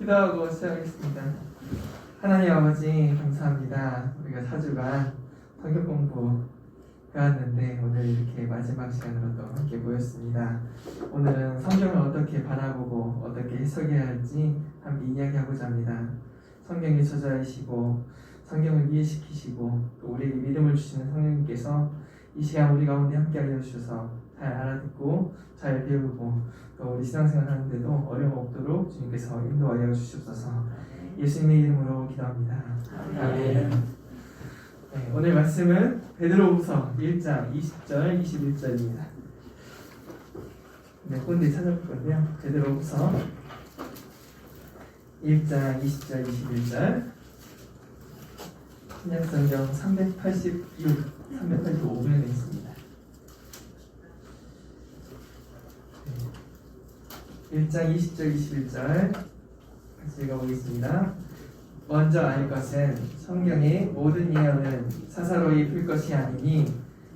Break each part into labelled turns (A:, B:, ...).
A: 기도하고 시작하겠습니다. 하나님 아버지 감사합니다. 우리가 4주간 성경 공부 해왔는데 오늘 이렇게 마지막 시간으로 또 함께 모였습니다. 오늘은 성경을 어떻게 바라보고 어떻게 해석해야 할지 함께 이야기하고자 합니다. 성경이 저자이시고 성경을 이해시키시고 또 우리에게 믿음을 주시는 성령님께서 이 시간 우리 가운데 함께 알려주셔서 잘 알아듣고 잘 배우고 또 우리 신앙생활 하는데도 어려움 없도록 주님께서 인도하여 주시옵소서. 예수님의 이름으로 기도합니다. 아멘. 네, 오늘 말씀은 베드로후서 1장 20절 21절입니다. 몇 군데 찾아볼 건데요. 베드로후서 1장 20절 21절 신약성경 386, 385면에 있습니다. 1장 20절 21절 같이 읽어보겠습니다. 먼저 알 것은 성경의 모든 예언은 사사로이 풀 것이 아니니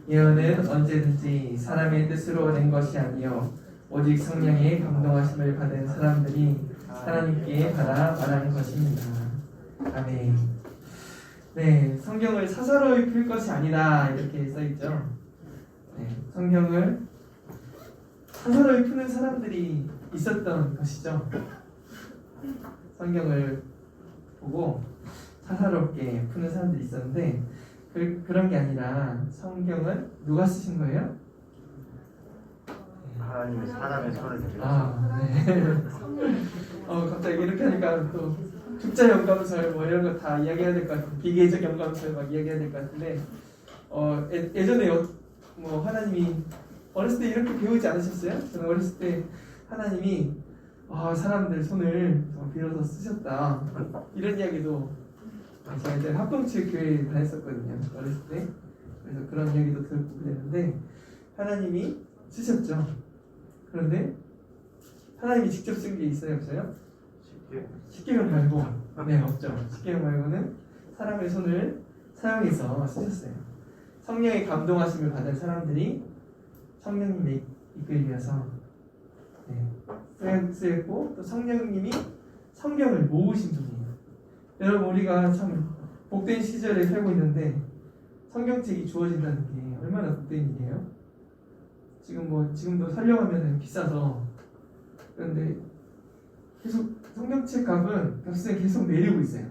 A: 예언은 언제든지 사람의 뜻으로 낸 것이 아니요 오직 성령의 감동하심을 받은 사람들이 하나님께 받아 말하는 것입니다. 아멘. 네, 성경을 사사로이 풀 것이 아니다 이렇게 써있죠. 네, 성경을 사사로이 푸는 사람들이 있었던 것이죠. 성경을 보고 사사롭게 푸는 사람들이 있었는데 그런 게 아니라 성경은 누가 쓰신 거예요?
B: 하나님이 사람의 손을 들여서
A: 네. 갑자기 이렇게 하니까 또 tuk자 영감설 뭐 이런 거 다 이야기해야 될 것 같은데 비계적 영감설 막 이야기해야 될 것 같은데 예전에 뭐 하나님이 어렸을 때 이렇게 배우지 않으셨어요? 저는 어렸을 때 하나님이 사람들 손을 빌어서 쓰셨다 이런 이야기도 제가 이제 합동체 교회 다녔었거든요 어렸을 때. 그래서 그런 이야기도 듣고 그랬는데 하나님이 쓰셨죠. 그런데 하나님이 직접 쓴 게 있어요 없어요? 십계명 말고 네 없죠. 십계명 말고는 사람의 손을 사용해서 쓰셨어요. 성령의 감동하심을 받은 사람들이 성령님의 이끌 위해서 쓰였고 또 성령님이 성경을 모으신 분이에요. 여러분 우리가 참 복된 시절에 살고 있는데 성경책이 주어진다는 게 얼마나 복된 일이에요. 지금도 살려면 비싸서 그런데 계속 성경책 값은 계속 내리고 있어요.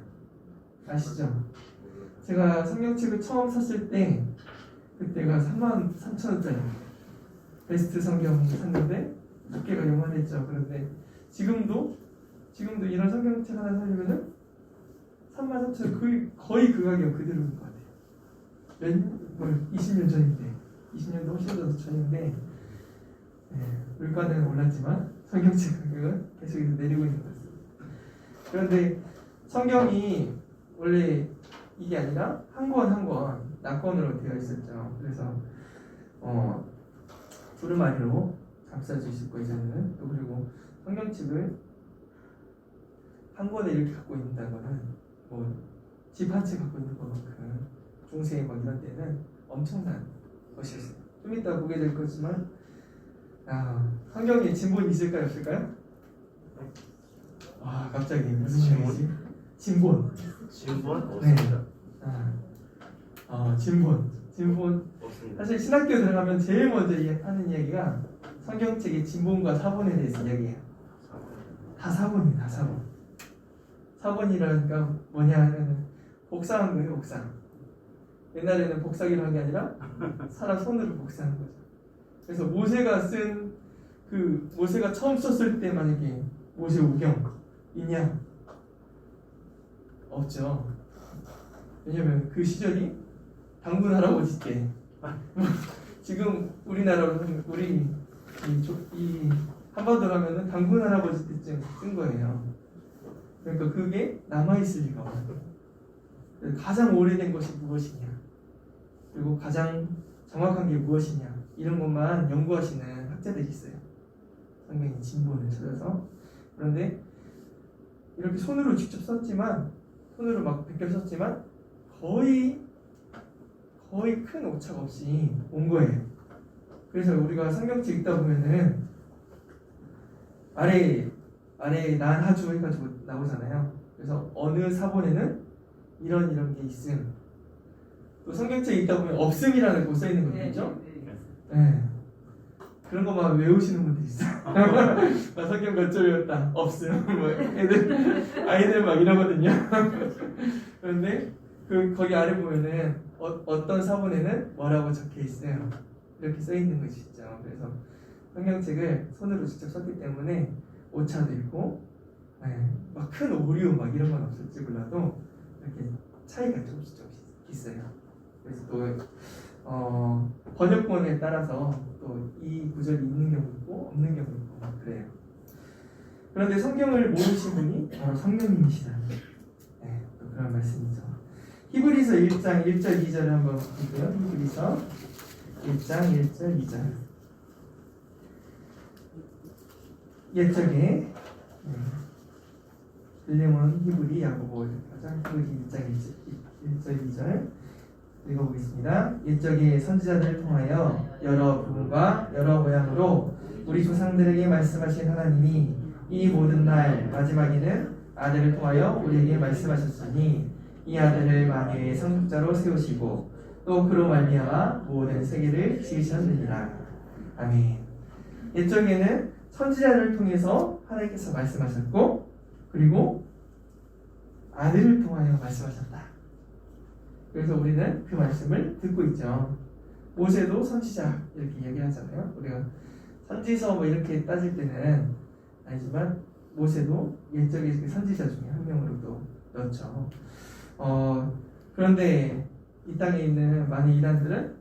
A: 아시죠? 제가 성경책을 처음 샀을 때 그때가 33,000원짜리입니다. 베스트 성경 샀는데 두께가 요만했죠. 그런데 지금도 이런 성경책 하나 사려면은 33,000원 거의 그 가격 그대로인 것 같아요. 20년 전인데 20년도 훨씬 더 전인데 물가는 올랐지만 성경책 가격은 계속 내리고 있는 것 같습니다. 그런데 성경이 원래 이게 아니라 한 권 한 권 낙권으로 되어 있었죠. 그래서 두루마리로 감싸져 있었고 이제는 또 그리고 성경책을 한 권에 이렇게 갖고 있다는 거는 집 한 채 갖고 있는 것만큼 중세 이런 때는 엄청난 것이었어요. 좀 이따 보게 될 거지만 성경에 진본이 있을까요 없을까요? 갑자기 무슨 얘기지? 진본
B: 없습니다.
A: 진본
B: 없습니다.
A: 사실 신학교 들어가면 제일 먼저 하는 이야기가 성경책의 진본과 사본에 대해서 이야기해요. 다 사본이에요. 다 사본. 사본이라니까 뭐냐 하면 복사한 거예요. 복사. 옛날에는 복사기로 한 게 아니라 사람 손으로 복사한 거죠. 그래서 모세가 처음 썼을 때 만약에 모세 우경 있냐? 없죠. 왜냐면 그 시절이 당군 할아버지 때 지금 우리나라로 우리 이 한반도 가면은 당군 할아버지 때쯤 쓴 거예요. 그러니까 그게 남아있을 리가 없어요. 가장 오래된 것이 무엇이냐 그리고 가장 정확한 게 무엇이냐 이런 것만 연구하시는 학자들이 있어요. 성경의 진본을 찾아서. 그런데 이렇게 손으로 직접 썼지만 손으로 막 베껴 썼지만 거의 큰 오차가 없이 온 거예요. 그래서 우리가 성경책 읽다 보면은 아래 난 하주 해가지고 나오잖아요. 그 사본에는 이런 게 있음. 또 성경책에 있다 보면 없음이라는 거 써 있는 거 있죠? 네. 그런 거만 외우시는 분들 있어요. 나 성경 몇 절 외웠다. 없음. 뭐 아이들 막 이러거든요. 그런데 거기 아래 보면은 어떤 사본에는 뭐라고 적혀 있어요. 이렇게 써 있는 것이죠. 그래서 성경책을 손으로 직접 썼기 때문에 오차도 있고, 막 큰 오류 막 이런 건 없을지 몰라도 이렇게 차이가 조금씩 있어요. 그래서 또 번역본에 따라서 또 이 구절이 있는 경우 있고 없는 경우 있고 막 그래요. 그런데 성경을 모르신 분이 바로 성령님이시다. 또 그런 말씀이죠. 히브리서 1장 1절 2절을 한번 볼게요. 히브리서 1장 1절 2절. 옛적에 빌레몬 히브리 야고보 히브리 1장 1절 2절 읽어보겠습니다. 옛적에 선지자들을 통하여 여러 부분과 여러 모양으로 우리 조상들에게 말씀하신 하나님이 이 모든 날 마지막에는 아들을 통하여 우리에게 말씀하셨으니 이 아들을 만유의 상속자로 세우시고 또 그로 말미암아 모든 세계를 지으셨느니라. 아멘. 옛적에는 선지자를 통해서 하나님께서 말씀하셨고 그리고 아들을 통하여 말씀하셨다. 그래서 우리는 그 말씀을 듣고 있죠. 모세도 선지자 이렇게 얘기하잖아요. 우리가 선지서 뭐 이렇게 따질 때는 아니지만 모세도 옛적의 선지자 중에 한 명으로 또 넣었죠. 그런데 이 땅에 있는 많은 이단들은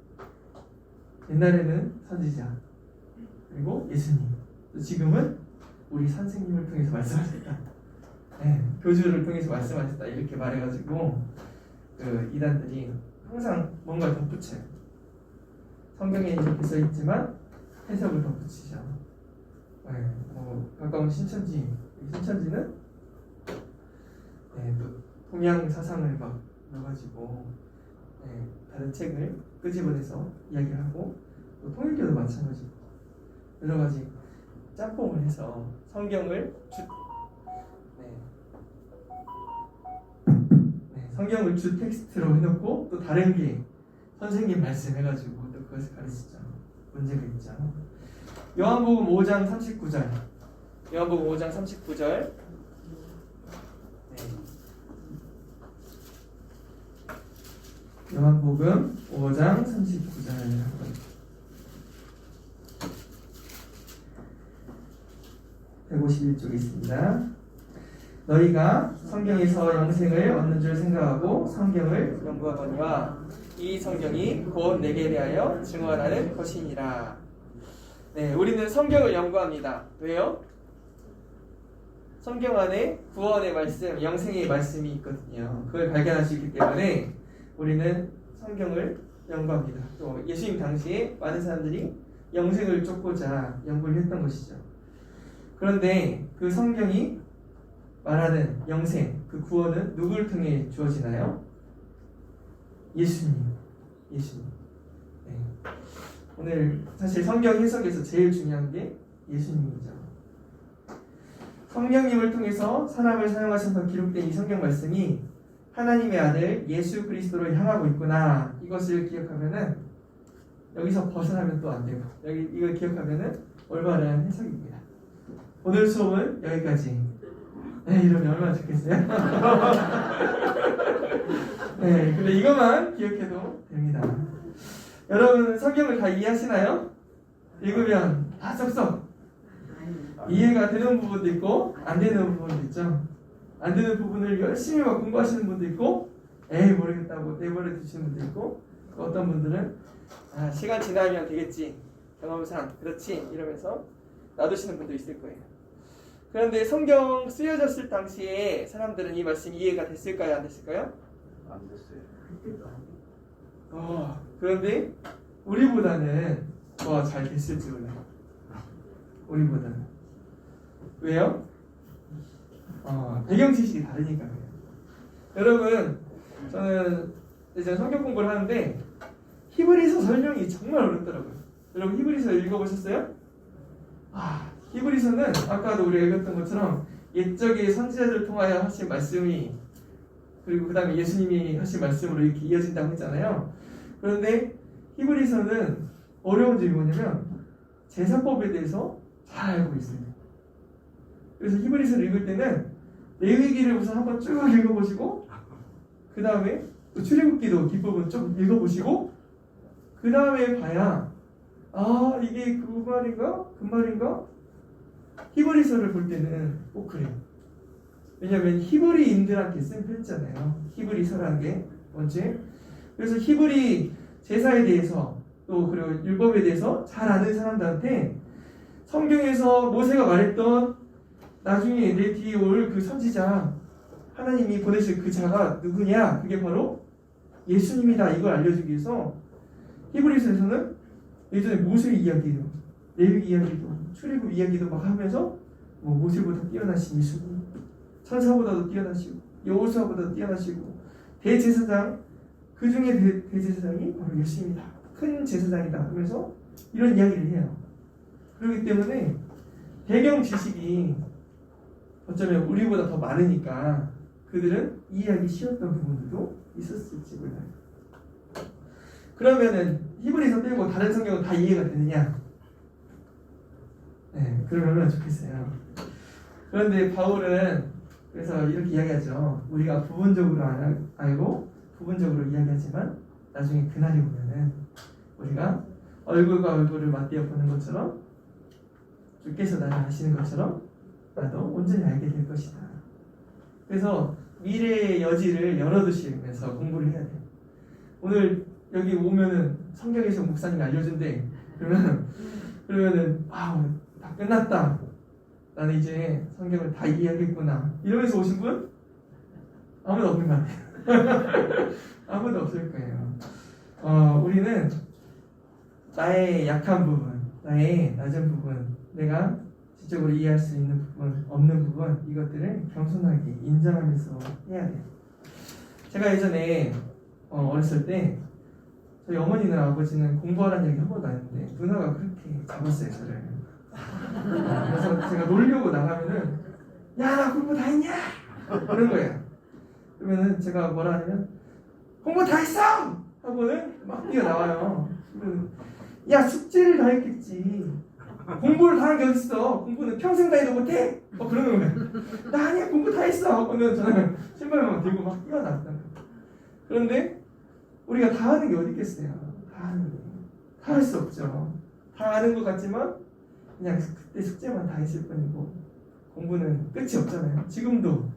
A: 옛날에는 선지자 그리고 예수님 또 지금은 우리 선생님을 통해서 말씀하셨다. 교주를 통해서 말씀하셨다 이렇게 말해가지고 그 이단들이 항상 뭔가 덧붙여요. 성경에 이렇게 써 있지만 해석을 덧붙이죠. 가까운 신천지는 또 동양 사상을 막 넣어가지고 다른 책을 끄집어내서 이야기하고 또 통일교도 마찬가지고 여러 가지 짬뽕을 해서 성경을 성경을 주 텍스트로 해놓고 또 다른 게 선생님 말씀해가지고 또 그것을 가르치죠. 문제가 있죠. 요한복음 5장 39절. 요한복음 5장 39절. 요한복음 5장 39절. 151쪽에 있습니다. 너희가 성경에서 영생을 얻는 줄 생각하고 성경을 연구하거니와 이 성경이 곧 내게 대하여 증언하는 것이니라. 우리는 성경을 연구합니다. 왜요? 성경 안에 구원의 말씀, 영생의 말씀이 있거든요. 그걸 발견할 수 있기 때문에 우리는 성경을 연구합니다. 또 예수님 당시에 많은 사람들이 영생을 쫓고자 연구를 했던 것이죠. 그런데 그 성경이 말하는 영생, 그 구원은 누구를 통해 주어지나요? 예수님. 오늘 사실 성경 해석에서 제일 중요한 게 예수님이죠. 성령님을 통해서 사람을 사용하셔서 기록된 이 성경 말씀이 하나님의 아들 예수 그리스도를 향하고 있구나. 이것을 기억하면은 여기서 벗어나면 또 안 되고 이걸 기억하면은 올바른 해석입니다. 오늘 수업은 여기까지. 이러면 얼마나 좋겠어요? 근데 이것만 기억해도 됩니다. 여러분 성경을 다 이해하시나요? 읽으면 다 쏙쏙 이해가 되는 부분도 있고 안 되는 부분도 있죠. 안 되는 부분을 열심히 막 공부하시는 분도 있고 모르겠다고 내버려 두시는 분도 있고 어떤 분들은 시간 지나면 되겠지 경험상 그렇지 이러면서 놔두시는 분도 있을 거예요. 그런데 성경 쓰여졌을 당시에 사람들은 이 말씀이 이해가 됐을까요? 안 됐을까요?
B: 안 됐어요.
A: 그런데 우리보다는 더 잘 됐을지 몰라요. 우리보다는. 왜요? 배경 지식이 다르니까 그래요. 여러분, 저는 이제 성경 공부를 하는데 히브리서 설명이 정말 어렵더라고요. 여러분 히브리서 읽어보셨어요? 히브리서는 아까도 우리가 읽었던 것처럼 옛적의 선지자들 통하여 하신 말씀이 그리고 그 다음에 예수님이 하신 말씀으로 이렇게 이어진다고 했잖아요. 그런데 히브리서는 어려운 점이 뭐냐면 제사법에 대해서 잘 알고 있어요. 그래서 히브리서를 읽을 때는 레위기를 우선 한번 쭉 읽어보시고 그 다음에 또 출애굽기도 뒷부분 좀 읽어보시고 그 다음에 봐야 아 이게 그 말인가? 그 말인가? 히브리서를 볼 때는 꼭 그래요. 왜냐면 히브리인들한테 쓴 편지잖아요. 히브리서라는 게 뭔지. 그래서 히브리 제사에 대해서 또 그리고 율법에 대해서 잘 아는 사람들한테 성경에서 모세가 말했던 나중에 내 뒤에 올 그 선지자 하나님이 보내실 그 자가 누구냐? 그게 바로 예수님이다. 이걸 알려주기 위해서 히브리서에서는 예전에 모세 이야기도 레위기 이야기도 출애굽 이야기도 막 하면서 뭐 모세보다 뛰어나신 예수님 천사보다도 뛰어나시고 여호수아보다도 뛰어나시고 대제사장 그 중에 대제사장이 바로 예수님이다. 큰 제사장이다 하면서 이런 이야기를 해요. 그렇기 때문에 배경 지식이 어쩌면 우리보다 더 많으니까 그들은 이해하기 쉬웠던 부분들도 있었을지 몰라요. 그러면은 히브리서 빼고 다른 성경은 다 이해가 되느냐? 네, 그러면 좋겠어요. 그런데 바울은 그래서 이렇게 이야기하죠. 우리가 부분적으로 알고 부분적으로 이야기하지만 나중에 그날이 오면은 우리가 얼굴과 얼굴을 맞대어 보는 것처럼 주께서 나를 아시는 것처럼 나도 온전히 알게 될 것이다. 그래서 미래의 여지를 열어두시면서 공부를 해야 돼요. 오늘 여기 오면은 성경에서 목사님이 알려준대. 그러면은 다 끝났다. 나는 이제 성경을 다 이해하겠구나. 이러면서 오신 분 아무도 없는 것 같아요. 아무도 없을 거예요. 우리는 나의 약한 부분, 나의 낮은 부분, 내가 지적으로 이해할 수 있는 부분, 없는 부분 이것들을 겸손하게 인정하면서 해야 돼요. 제가 예전에 어렸을 때 저희 어머니나 아버지는 공부하라는 얘기 한 번도 안 했는데 누나가 그렇게 잡았어요 저를. 그래서 제가 놀려고 나가면은 야 나 공부 다 했냐? 그런 거예요. 그러면은 제가 뭐라 하냐면 공부 다 했어! 하고는 막 뛰어나와요. 야 숙제를 다 했겠지. 공부를 다 한 게 어딨어. 공부는 평생 다 해도 못해? 그러는 거예요. 나 아니야 공부 다 했어. 하고는 저는 신발만 들고 막 뛰어났던 거예요. 그런데 우리가 다 하는 게 어디 있겠어요. 다 하는 게. 다 할 수 없죠. 다 아는 것 같지만 그냥 그때 숙제만 다 했을 뿐이고 공부는 끝이 없잖아요. 지금도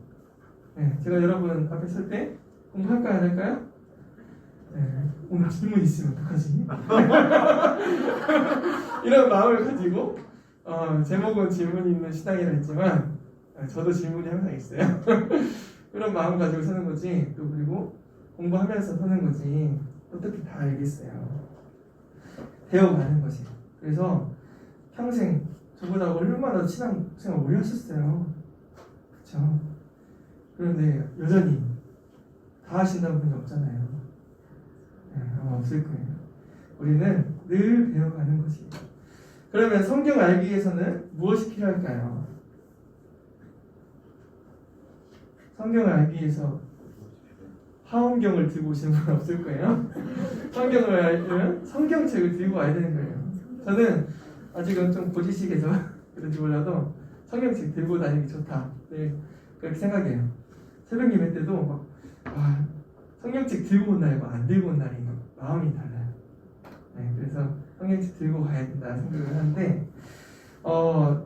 A: 네, 제가 여러분 앞에 설 때 공부할까요 안 할까요? 네, 오늘 질문 있으면 어떡하지? 이런 마음을 가지고 제목은 질문이 있는 신앙이라 했지만 저도 질문이 항상 있어요. 그런 마음 가지고 서는 거지. 또 그리고 공부하면서 서는 거지. 어떻게 다 알겠어요. 배워가는 거지. 그래서 평생 저보다 얼마나 신앙생활 오래 하셨어요. 그쵸? 그런데 여전히 다 하신다는 분이 없잖아요. 네, 아마 없을 거예요. 우리는 늘 배워가는 것이에요. 그러면 성경을 알기 위해서는 무엇이 필요할까요? 성경을 알기 위해서 하원경을 들고 오시는 분 없을 거예요. 성경을 알려면 성경책을 들고 와야 되는 거예요. 저는 아직은 좀 고지식해서 그런지 몰라도 성경책 들고 다니기 좋다. 네, 그렇게 생각해요. 새벽 예배 때도 성경책 들고 온 날과 안 들고 온 날이 마음이 달라요. 네, 그래서 성경책 들고 가야 된다 생각을 하는데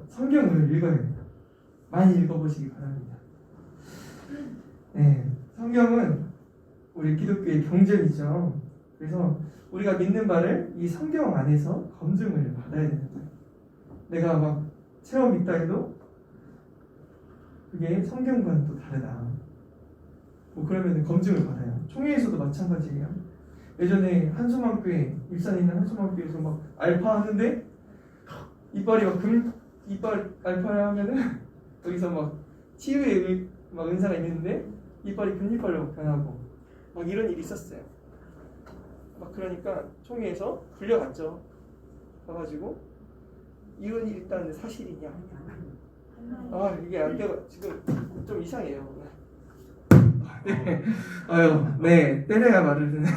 A: 성경을 읽어야 돼요. 많이 읽어보시기 바랍니다. 네, 성경은 우리 기독교의 경전이죠. 그래서 우리가 믿는 바를 이 성경 안에서 검증을 받아야 되는 거예요. 내가 막 체험 있다 해도 그게 성경과는 또 다르다. 그러면 검증을 받아요. 총회에서도 마찬가지예요. 예전에 한소망교회, 일산에 있는 한소망교회에서 막 알파 하는데 이빨이 막 이빨 알파를 하면은 여기서 막 치유의 막 은사가 있는데 이빨이 금이빨로 변하고 막 이런 일이 있었어요. 막 그러니까 총회에서 불려갔죠. 가가지고 이런 일이 있다는데 사실이냐? 이게 안 돼가 지금 좀 이상해요. 아유, 네, 때려야 말을 듣네.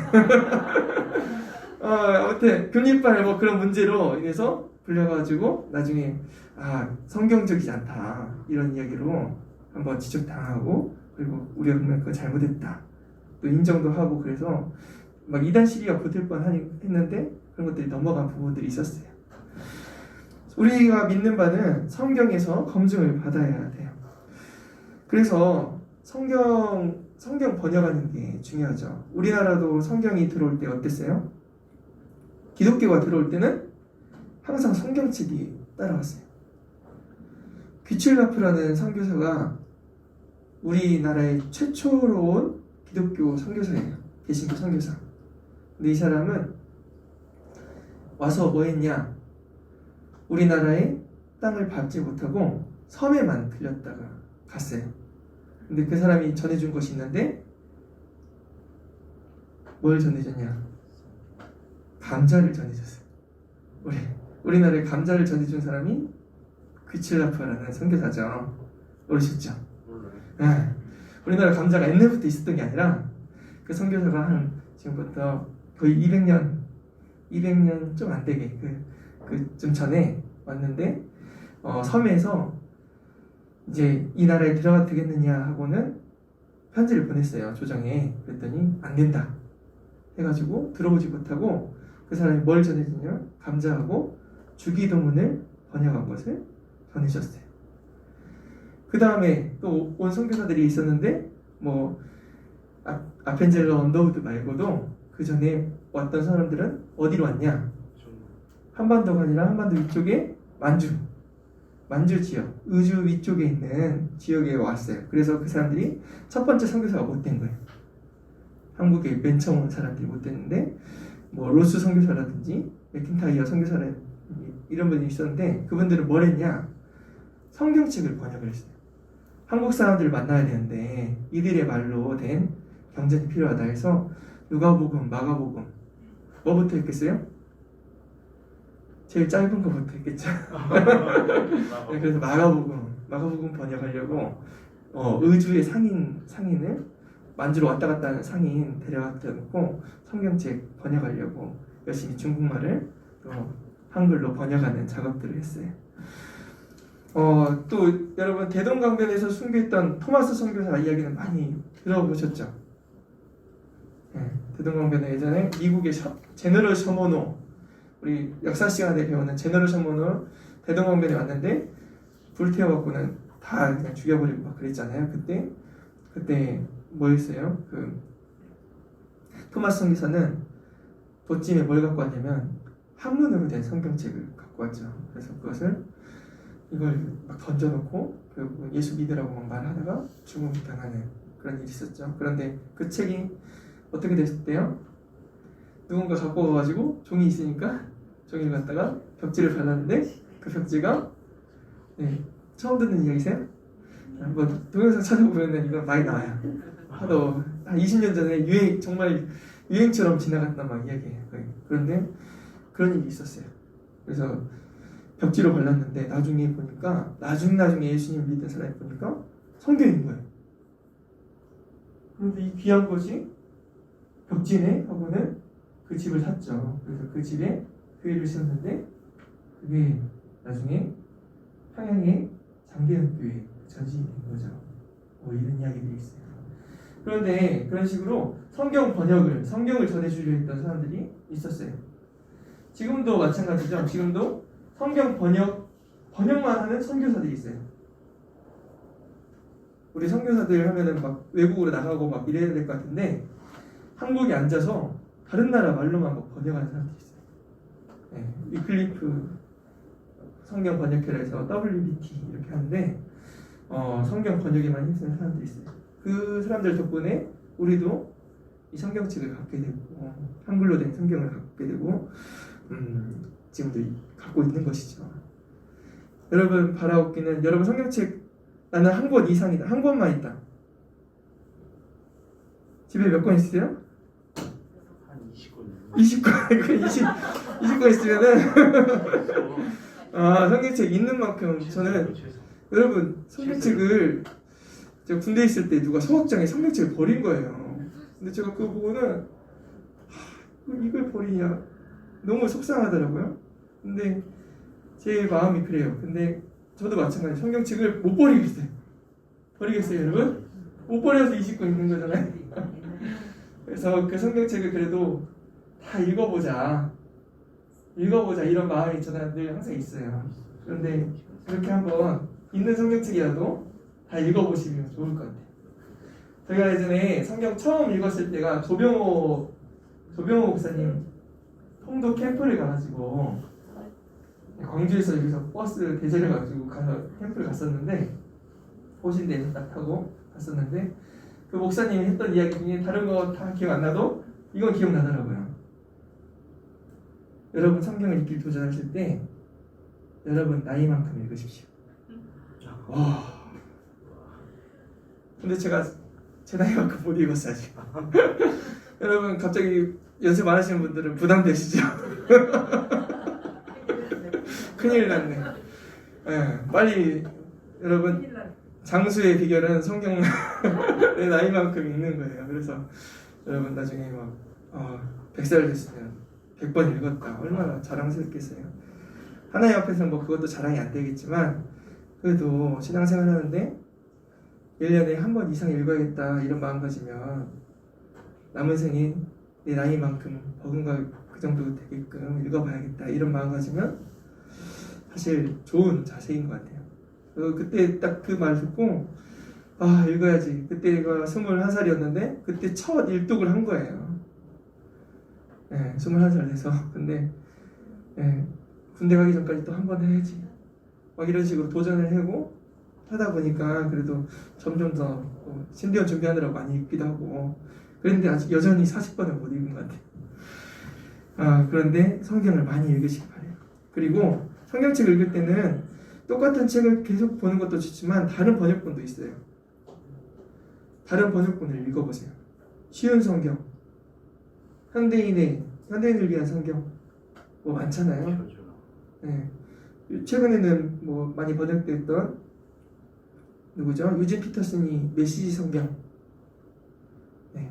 A: 아무튼 교니빨 뭐 그런 문제로 인해서 불려가지고 나중에 성경적이지 않다 이런 이야기로 한번 지적당하고, 그리고 우리가 보면 그거 잘못했다 또 인정도 하고, 그래서 막 이단 시리가 붙을 뻔했는데 그런 것들이 넘어간 부분들이 있었어요. 우리가 믿는 바는 성경에서 검증을 받아야 돼요. 그래서 성경 번역하는 게 중요하죠. 우리나라도 성경이 들어올 때 어땠어요? 기독교가 들어올 때는 항상 성경책이 따라왔어요. 귀출라프라는 선교사가 우리나라의 최초로 온 기독교 선교사예요. 개신교 선교사. 근데 이 사람은 와서 뭐 했냐? 우리나라의 땅을 밟지 못하고 섬에만 들렸다가 갔어요. 근데 그 사람이 전해준 것이 있는데 뭘 전해줬냐? 감자를 전해줬어요. 우리나라에 감자를 전해준 사람이 귀칠라프라는 선교사죠. 모르셨죠? 네. 우리나라 감자가 옛날부터 있었던 게 아니라 그 선교사가 한 지금부터 거의 200년 좀 안 되게 좀 전에 왔는데 섬에서 이제 이 나라에 들어가도 되겠느냐 하고는 편지를 보냈어요. 조정에. 그랬더니 안 된다 해가지고 들어오지 못하고 그 사람이 뭘 전해주냐? 감자하고 주기도문을 번역한 것을 전해줬어요. 그 다음에 또 온 선교사들이 있었는데 뭐 아펜젤러 언더우드 말고도 그 전에 왔던 사람들은 어디로 왔냐? 한반도가 아니라 한반도 위쪽에 만주 지역, 의주 위쪽에 있는 지역에 왔어요. 그래서 그 사람들이 첫 번째 선교사가 못 된 거예요. 한국에 맨 처음 온 사람들이 못 됐는데 뭐 로스 선교사라든지 맥킨타이어 선교사라든지 이런 분이 있었는데 그분들은 뭘 했냐? 성경책을 번역을 했어요. 한국 사람들을 만나야 되는데 이들의 말로 된 경전이 필요하다 해서 누가복음, 마가복음 뭐부터 했겠어요? 제일 짧은 거부터 했겠죠. 네, 그래서 마가복음 번역하려고 의주의 상인을 만주로 왔다 갔다 하는 상인 데려갔다 놓고 성경책 번역하려고 열심히 중국말을 또 한글로 번역하는 작업들을 했어요. 또 여러분 대동강변에서 순교했던 토마스 선교사 이야기는 많이 들어보셨죠? 네, 대동강변에 예전에 미국의 제너럴 셔머노, 우리 역사 시간에 배우는 제너럴 셔머노 대동강변에 왔는데 불태워갖고는 다 그냥 죽여버리고 막 그랬잖아요. 그때 뭐 했어요? 토마스 선교사는 도찜에 뭘 갖고 왔냐면 한문으로 된 성경책을 갖고 왔죠. 그래서 이걸 막 던져놓고 결국 예수 믿으라고 막 말하다가 죽음을 당하는 그런 일이 있었죠. 그런데 그 책이 어떻게 됐대요? 누군가 갖고 와가지고 종이 있으니까 종이를 갖다가 벽지를 발랐는데 그 벽지가 처음 듣는 이야기세요? 뭐 동영상 찾아보면 이건 많이 나와요. 하도 한 20년 전에 정말 유행처럼 지나갔단 막 이야기예요. 그런데 그런 일이 있었어요. 그래서 벽지로 발랐는데 나중에 보니까 나중에 예수님 믿는 사람이 보니까 성경인 거예요. 그런데 이 귀한 것이 벽지네 하고는 그 집을 샀죠. 그래서 그 집에 교회를 세웠는데 그게 나중에 평양의 장대현 교회 전시인 거죠. 이런 이야기들이 있어요. 그런데 그런 식으로 성경을 전해주려 했던 사람들이 있었어요. 지금도 마찬가지죠. 지금도 성경 번역만 하는 선교사들이 있어요. 우리 선교사들 하면은 막 외국으로 나가고 막 이래야 될 것 같은데 한국에 앉아서 다른 나라 말로만 막 번역하는 사람들이 있어요. 네, 위클리프 성경 번역회라 해서 WBT 이렇게 하는데 성경 번역에만 힘쓰는 사람들이 있어요. 그 사람들 덕분에 우리도 이 성경책을 갖게 되고 한글로 된 성경을 갖게 되고 지금도 갖고 있는 것이죠. 여러분 바라옵기는 여러분 성경책 나는 한 권 이상이다. 한 권만 있다. 집에 몇 권 있으세요?
B: 한 20권.
A: 20권 있으면은 성경책 있는 만큼 저는 여러분 성경책을 제가 군대에 있을 때 누가 소학장에 성경책을 버린 거예요. 근데 제가 그거 보고는 이걸 버리냐 너무 속상하더라고요. 근데 제 마음이 그래요. 근데 저도 마찬가지 성경책을 못 버리겠어요. 버리겠어요 여러분? 못 버려서 20권 있는 거잖아요. 그래서 그 성경책을 그래도 다 읽어보자 이런 마음이 저는 늘 항상 있어요. 그런데 그렇게 한번 있는 성경책이라도 다 읽어보시면 좋을 것 같아요. 저희가 예전에 성경 처음 읽었을 때가 조병호 목사님 통도 캠프를 가가지고 광주에서 여기서 버스 대절해 가지고 가서 캠프를 갔었는데 호신대에서 딱 타고 갔었는데 그 목사님이 했던 이야기 중에 다른 거 다 기억 안 나도 이건 기억나더라고요. 여러분 성경을 읽기 도전하실 때 여러분 나이만큼 읽으십시오. 와. 근데 제가 제 나이만큼 못 읽었어요 아직. 여러분 갑자기 연습 안 하시는 분들은 부담되시죠? 큰일 났네. 네, 빨리 여러분 장수의 비결은 성경 내 나이만큼 읽는 거예요. 그래서 여러분 나중에 막 100살 됐으면 100번 읽었다. 얼마나 자랑스럽겠어요. 하나님 앞에서 뭐 그것도 자랑이 안 되겠지만 그래도 신앙생활 하는데 1년에 한 번 이상 읽어야겠다 이런 마음 가지면 남은 생에 내 나이만큼 버금가 그 정도 되게끔 읽어봐야겠다 이런 마음 가지면 사실 좋은 자세인 것 같아요. 그때 딱 그 말 듣고 읽어야지. 그때가 21살이었는데 그때 첫 일독을 한 거예요. 네, 21살 돼서. 근데 군대 가기 전까지 또 한 번 해야지 막 이런 식으로 도전을 하고 하다 보니까 그래도 점점 더 신대원 준비하느라고 많이 읽기도 하고 그런데 아직 여전히 40번을 못 읽은 것 같아요. 그런데 성경을 많이 읽으시기 바래요. 그리고 성경책을 읽을 때는 똑같은 책을 계속 보는 것도 좋지만 다른 번역본도 있어요. 다른 번역본을 읽어보세요. 쉬운 성경, 현대인을 위한 성경 뭐 많잖아요. 네. 최근에는 뭐 많이 번역됐던 누구죠? 유진 피터슨이 메시지 성경. 네.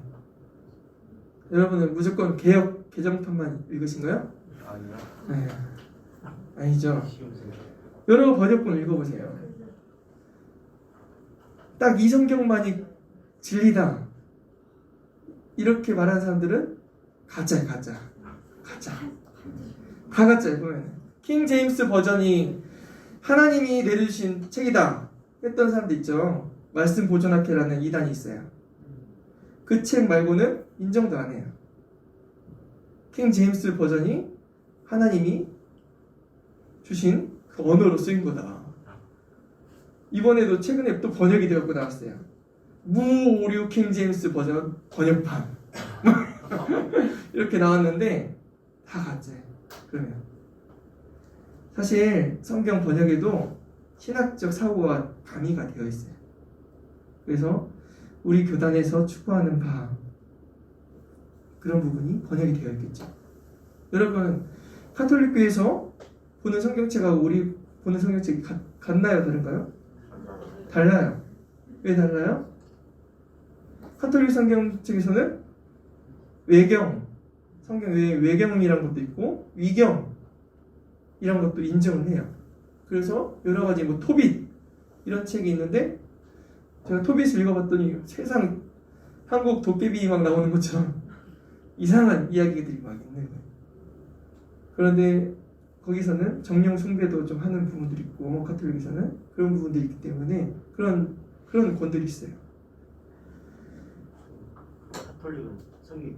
A: 여러분은 무조건 개역 개정판만 읽으신가요?
B: 아니요.
A: 네. 아니죠. 여러 번역본 읽어보세요. 딱 이 성경만이 진리다 이렇게 말하는 사람들은 가짜예요. 가짜. 다 가짜예요. 보면 킹 제임스 버전이 하나님이 내려주신 책이다 했던 사람도 있죠. 말씀 보존학회라는 이단이 있어요. 그 책 말고는 인정도 안 해요. 킹 제임스 버전이 하나님이 주신 그 언어로 쓰인 거다. 이번에도 최근에 또 번역이 되었고 나왔어요. 무오류 킹 제임스 버전 번역판 이렇게 나왔는데 다 가짜예요. 그러면 사실 성경 번역에도 신학적 사고가 가미가 되어 있어요. 그래서 우리 교단에서 추구하는 바 그런 부분이 번역이 되어 있겠죠. 여러분 카톨릭교에서 보는 성경책하고 우리 보는 성경책이 같나요? 다른가요? 달라요. 왜 달라요? 카톨릭 성경책에서는 성경 외에 외경이라는 것도 있고 위경 이런 것도 인정을 해요. 그래서 여러 가지 뭐 토빗 이런 책이 있는데 제가 토빗을 읽어봤더니 세상 한국 도깨비 막 나오는 것처럼 이상한 이야기들이 막 있는 거예요. 그런데 거기서는 정령 숭배도 좀 하는 부분들이 있고 카톨릭에서는 그런 부분들이 있기 때문에 그런 권들이 있어요.
B: 카톨릭은 성경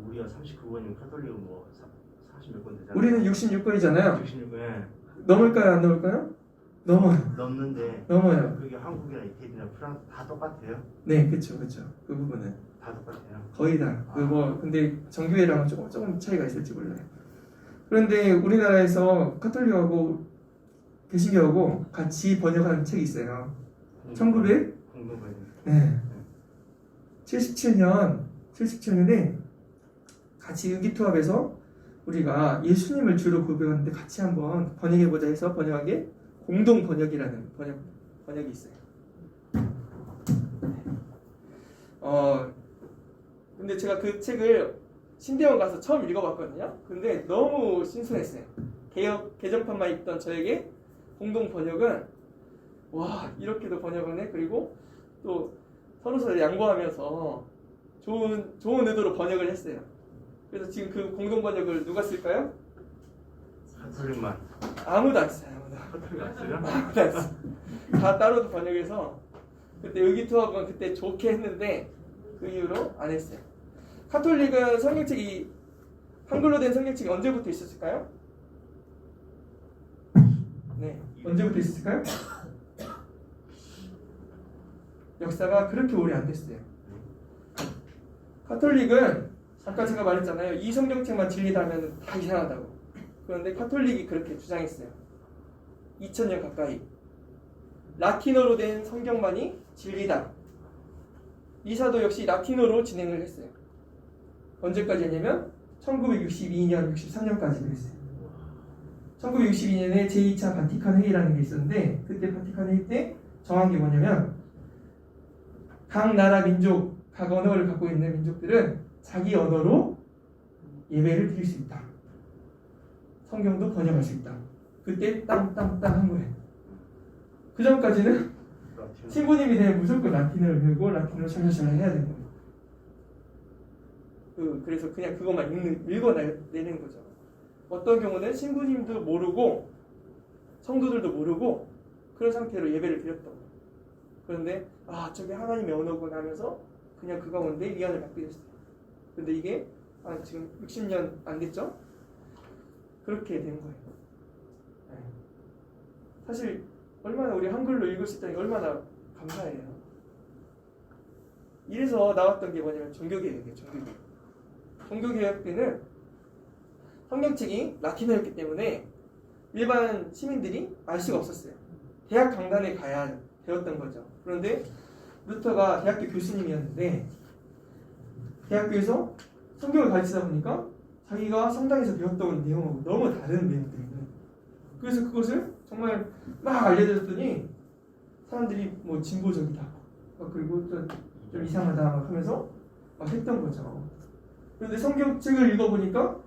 B: 우리가 39권이면 카톨릭은 뭐 40몇 권 되잖아요.
A: 우리는 66권이잖아요.
B: 66권.
A: 넘을까요? 안 넘을까요? 넘어요.
B: 넘는데
A: 넘어요.
B: 그게 한국이나 이태리나 프랑스 다 똑같아요?
A: 네, 그렇죠. 그 부분은
B: 다 똑같아요.
A: 거의 다. 근데 정교회랑은 조금 차이가 있을지 몰라요. 그런데 우리나라에서 카톨릭하고 개신교하고 같이 번역한 책이 있어요. 1977년에 같이 의기투합해서 우리가 예수님을 주로 고백하는데 같이 한번 번역해보자 해서 번역한 게 공동 번역이라는 번역이 있어요. 근데 제가 그 책을 신대원 가서 처음 읽어봤거든요. 근데 너무 신선했어요. 개정판만 읽던 저에게 공동 번역은 와 이렇게도 번역을 해. 그리고 또 서로 양보하면서 좋은 의도로 번역을 했어요. 그래서 지금 그 공동 번역을 누가 쓸까요?
B: 카톨릭만.
A: 아무도 안 써요.
B: 카톨릭 안 쓰려?
A: 아무도 안 써. 다 따로 번역해서 그때 의기투합은 그때 좋게 했는데 그 이후로 안 했어요. 카톨릭은 성경책이 한글로 된 성경책이 언제부터 있었을까요? 네, 언제부터 있었을까요? 역사가 그렇게 오래 안 됐어요. 카톨릭은 아까 제가 말했잖아요. 이 성경책만 진리다면 다 이상하다고. 그런데 카톨릭이 그렇게 주장했어요. 2000년 가까이 라틴어로 된 성경만이 진리다. 이사도 역시 라틴어로 진행을 했어요. 언제까지 했냐면 1962년, 63년까지 그랬어요. 1962년에 제2차 바티칸 회의라는 게 있었는데 그때 바티칸 회의 때 정한 게 뭐냐면 각 나라 민족, 각 언어를 갖고 있는 민족들은 자기 언어로 예배를 드릴 수 있다. 성경도 번역할 수 있다. 그때 땅땅땅 한 거예요. 그 전까지는 신부님이 되면 무조건 라틴어를 배우고 라틴어를 샬샬샬 해야 되는 거예요. 그래서 그냥 그것만 읽어내는 거죠. 어떤 경우는 신부님도 모르고 성도들도 모르고 그런 상태로 예배를 드렸던 거예요. 그런데 저게 하나님의 언어구나 하면서 그냥 그 가운데 위안을 받게 됐어요. 근데 이게 지금 60년 안 됐죠? 그렇게 된 거예요. 네. 사실 얼마나 우리 한글로 읽을 수 있다니 얼마나 감사해요. 이래서 나왔던 게 뭐냐면 종교개혁이에요. 종교개혁 때는 성경책이 라틴어였기 때문에 일반 시민들이 알 수가 없었어요. 대학 강단에 가야 배웠던 거죠. 그런데 루터가 대학교 교수님이었는데 대학교에서 성경을 가르치다 보니까 자기가 성당에서 배웠던 내용하고 너무 다른 내용들이 그래서 그것을 정말 막 알려드렸더니 사람들이 뭐 진보적이다 그리고 좀 이상하다 하면서 막 했던 거죠. 그런데 성경책을 읽어보니까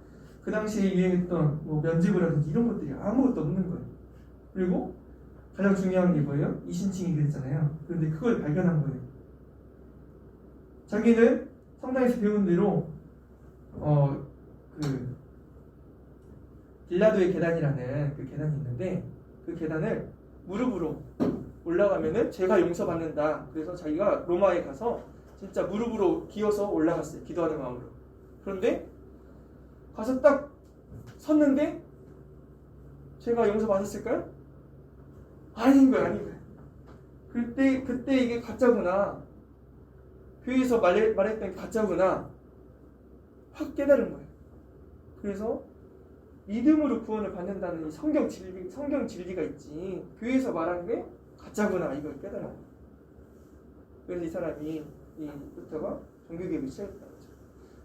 A: 그 당시에 유행했던 뭐 면죄부라든지 이런 것들이 아무것도 없는 거예요. 그리고 가장 중요한 게 뭐예요? 이신칭이 그랬잖아요. 그런데 그걸 발견한 거예요. 자기는 성당에서 배운 대로 빌라도의 계단이라는 그 계단이 있는데 그 계단을 무릎으로 올라가면은 죄가 용서받는다. 그래서 자기가 로마에 가서 진짜 무릎으로 기어서 올라갔어요. 기도하는 마음으로. 그런데 가서 딱 섰는데 죄가 용서받았을까요? 아닌 거예요. 그때 이게 가짜구나. 교회에서 말했던 게 가짜구나. 확 깨달은 거예요. 그래서 믿음으로 구원을 받는다는 이 성경 진리가 있지. 교회에서 말한 게 가짜구나. 이걸 깨달아요. 그래서 이 사람이 이 루터가 종교개혁을 시작했다는 거죠.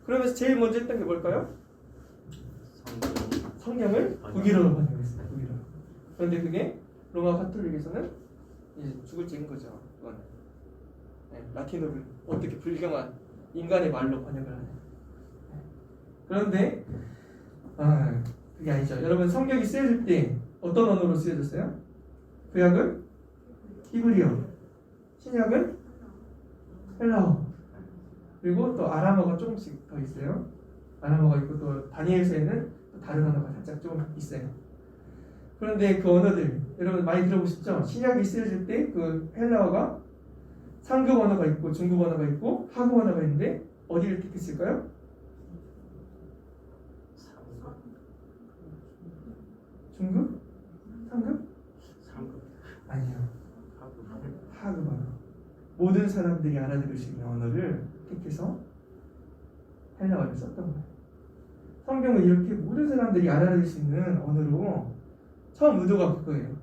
A: 그러면서 제일 먼저 했던 게 뭘까요? 성경을 독일어로 번역했어요. 독일어로. 그런데 그게 로마 가톨릭에서는 이제 죽을 찌는 거죠. 그건. 네, 라틴어를 어떻게 불경한 인간의 말로 번역을 하냐. 네. 그런데 그게 아니죠. 여러분 성경이 쓰여질 때 어떤 언어로 쓰여졌어요? 구약은 히브리어, 신약은 헬라어, 그리고 또 아람어가 조금씩 더 있어요. 아람어가 있고 또 다니엘서에는 또 다른 언어가 살짝 좀 있어요. 그런데 그 언어들 여러분 많이 들어보셨죠? 신약이 쓰여질 때 그 헬라어가 상급 언어가 있고 중급 언어가 있고 하급 언어가 있는데 어디를 택했을까요? 중급? 상급?
B: 상급.
A: 아니요.
B: 하급.
A: 하급 언어. 모든 사람들이 알아들을 수 있는 언어를 택해서 헬라어를 썼던 거예요. 성경은 이렇게 모든 사람들이 알아들을 수 있는 언어로 처음 의도가 그거예요.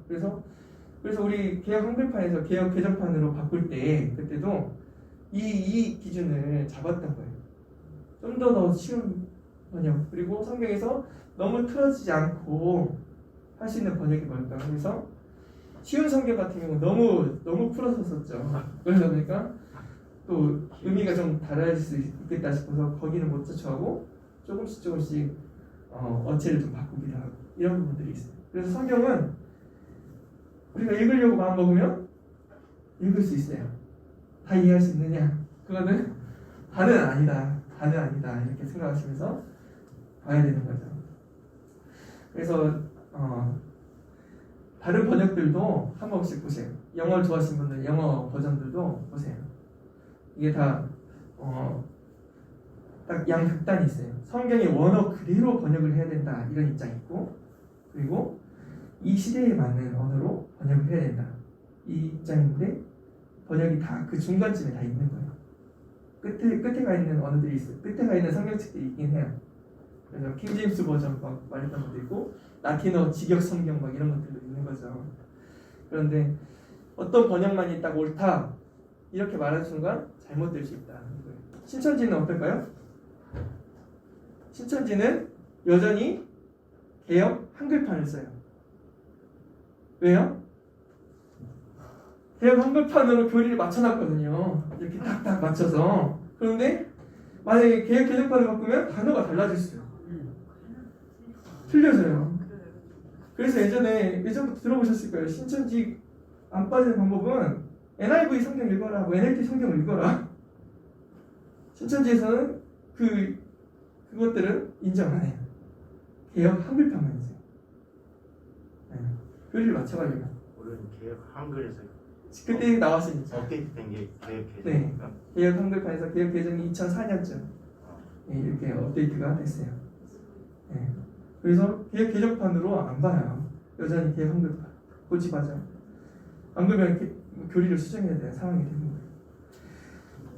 A: 그래서 우리 개혁 한글판에서 개혁 개정판으로 바꿀 때 그때도 이 기준을 잡았던 거예요. 좀 더 쉬운 번역, 그리고 성경에서 너무 틀어지지 않고 할 수 있는 번역이 뭘까? 그래서 쉬운 성경 같은 경우 너무 풀어서 썼죠. 그러다 보니까 또 의미가 좀 달라질 수 있겠다 싶어서 거기는 못 쫓아가고 조금씩 어체를 좀 바꾸기도 하고 이런 부분들이 있어요. 그래서 성경은 우리가 읽으려고 마음먹으면 읽을 수 있어요. 다 이해할 수 있느냐? 그거는 다는 아니다 이렇게 생각하시면서 봐야 되는 거죠. 그래서 다른 번역들도 한 번씩 보세요. 영어를 좋아하시는 분들 영어 버전들도 보세요. 이게 다 딱 양극단이 있어요. 성경의 원어 그대로 번역을 해야 된다 이런 입장이 있고, 그리고 이 시대에 맞는 언어로 번역을 해야 된다 이 입장인데, 번역이 다 그 중간쯤에 다 있는 거예요. 끝에 가 있는 언어들이 있어요. 끝에 가 있는 성경책들이 있긴 해요. 그래서 킹제임스 버전 막 말했던 것도 있고 라틴어 직역 성경 막 이런 것들도 있는 거죠. 그런데 어떤 번역만이 딱 옳다 이렇게 말하는 순간 잘못될 수 있다. 신천지는 어떨까요? 신천지는 여전히 개역 한글판을 써요. 왜요? 개역 한글판으로 교리를 맞춰놨거든요. 이렇게 딱딱 맞춰서. 그런데 만약에 개역 개정판을 바꾸면 단어가 달라졌어요. 틀려져요. 그래서 예전부터 들어보셨을 거예요. 신천지 안 빠지는 방법은 NIV 성경 읽어라, 뭐 NLT 성경 읽어라. 신천지에서는 그것들은 인정 안 해요. 개역 한글판만 있어요. 네. 교리를 맞춰가려면.
B: 우리는 개혁 한글에서
A: 그때 나왔으니까.
B: 업데이트된 게 개혁
A: 네.
B: 개정이니까.
A: 개역 한글판에서 개역 개정이 2004년쯤 이렇게 업데이트가 됐어요. 네. 그래서 개역 개정판으로 안 봐요. 여전히 개역 한글판 고집하죠. 안 그러면 이렇게 교리를 수정해야 되는 상황이 되는 거예요.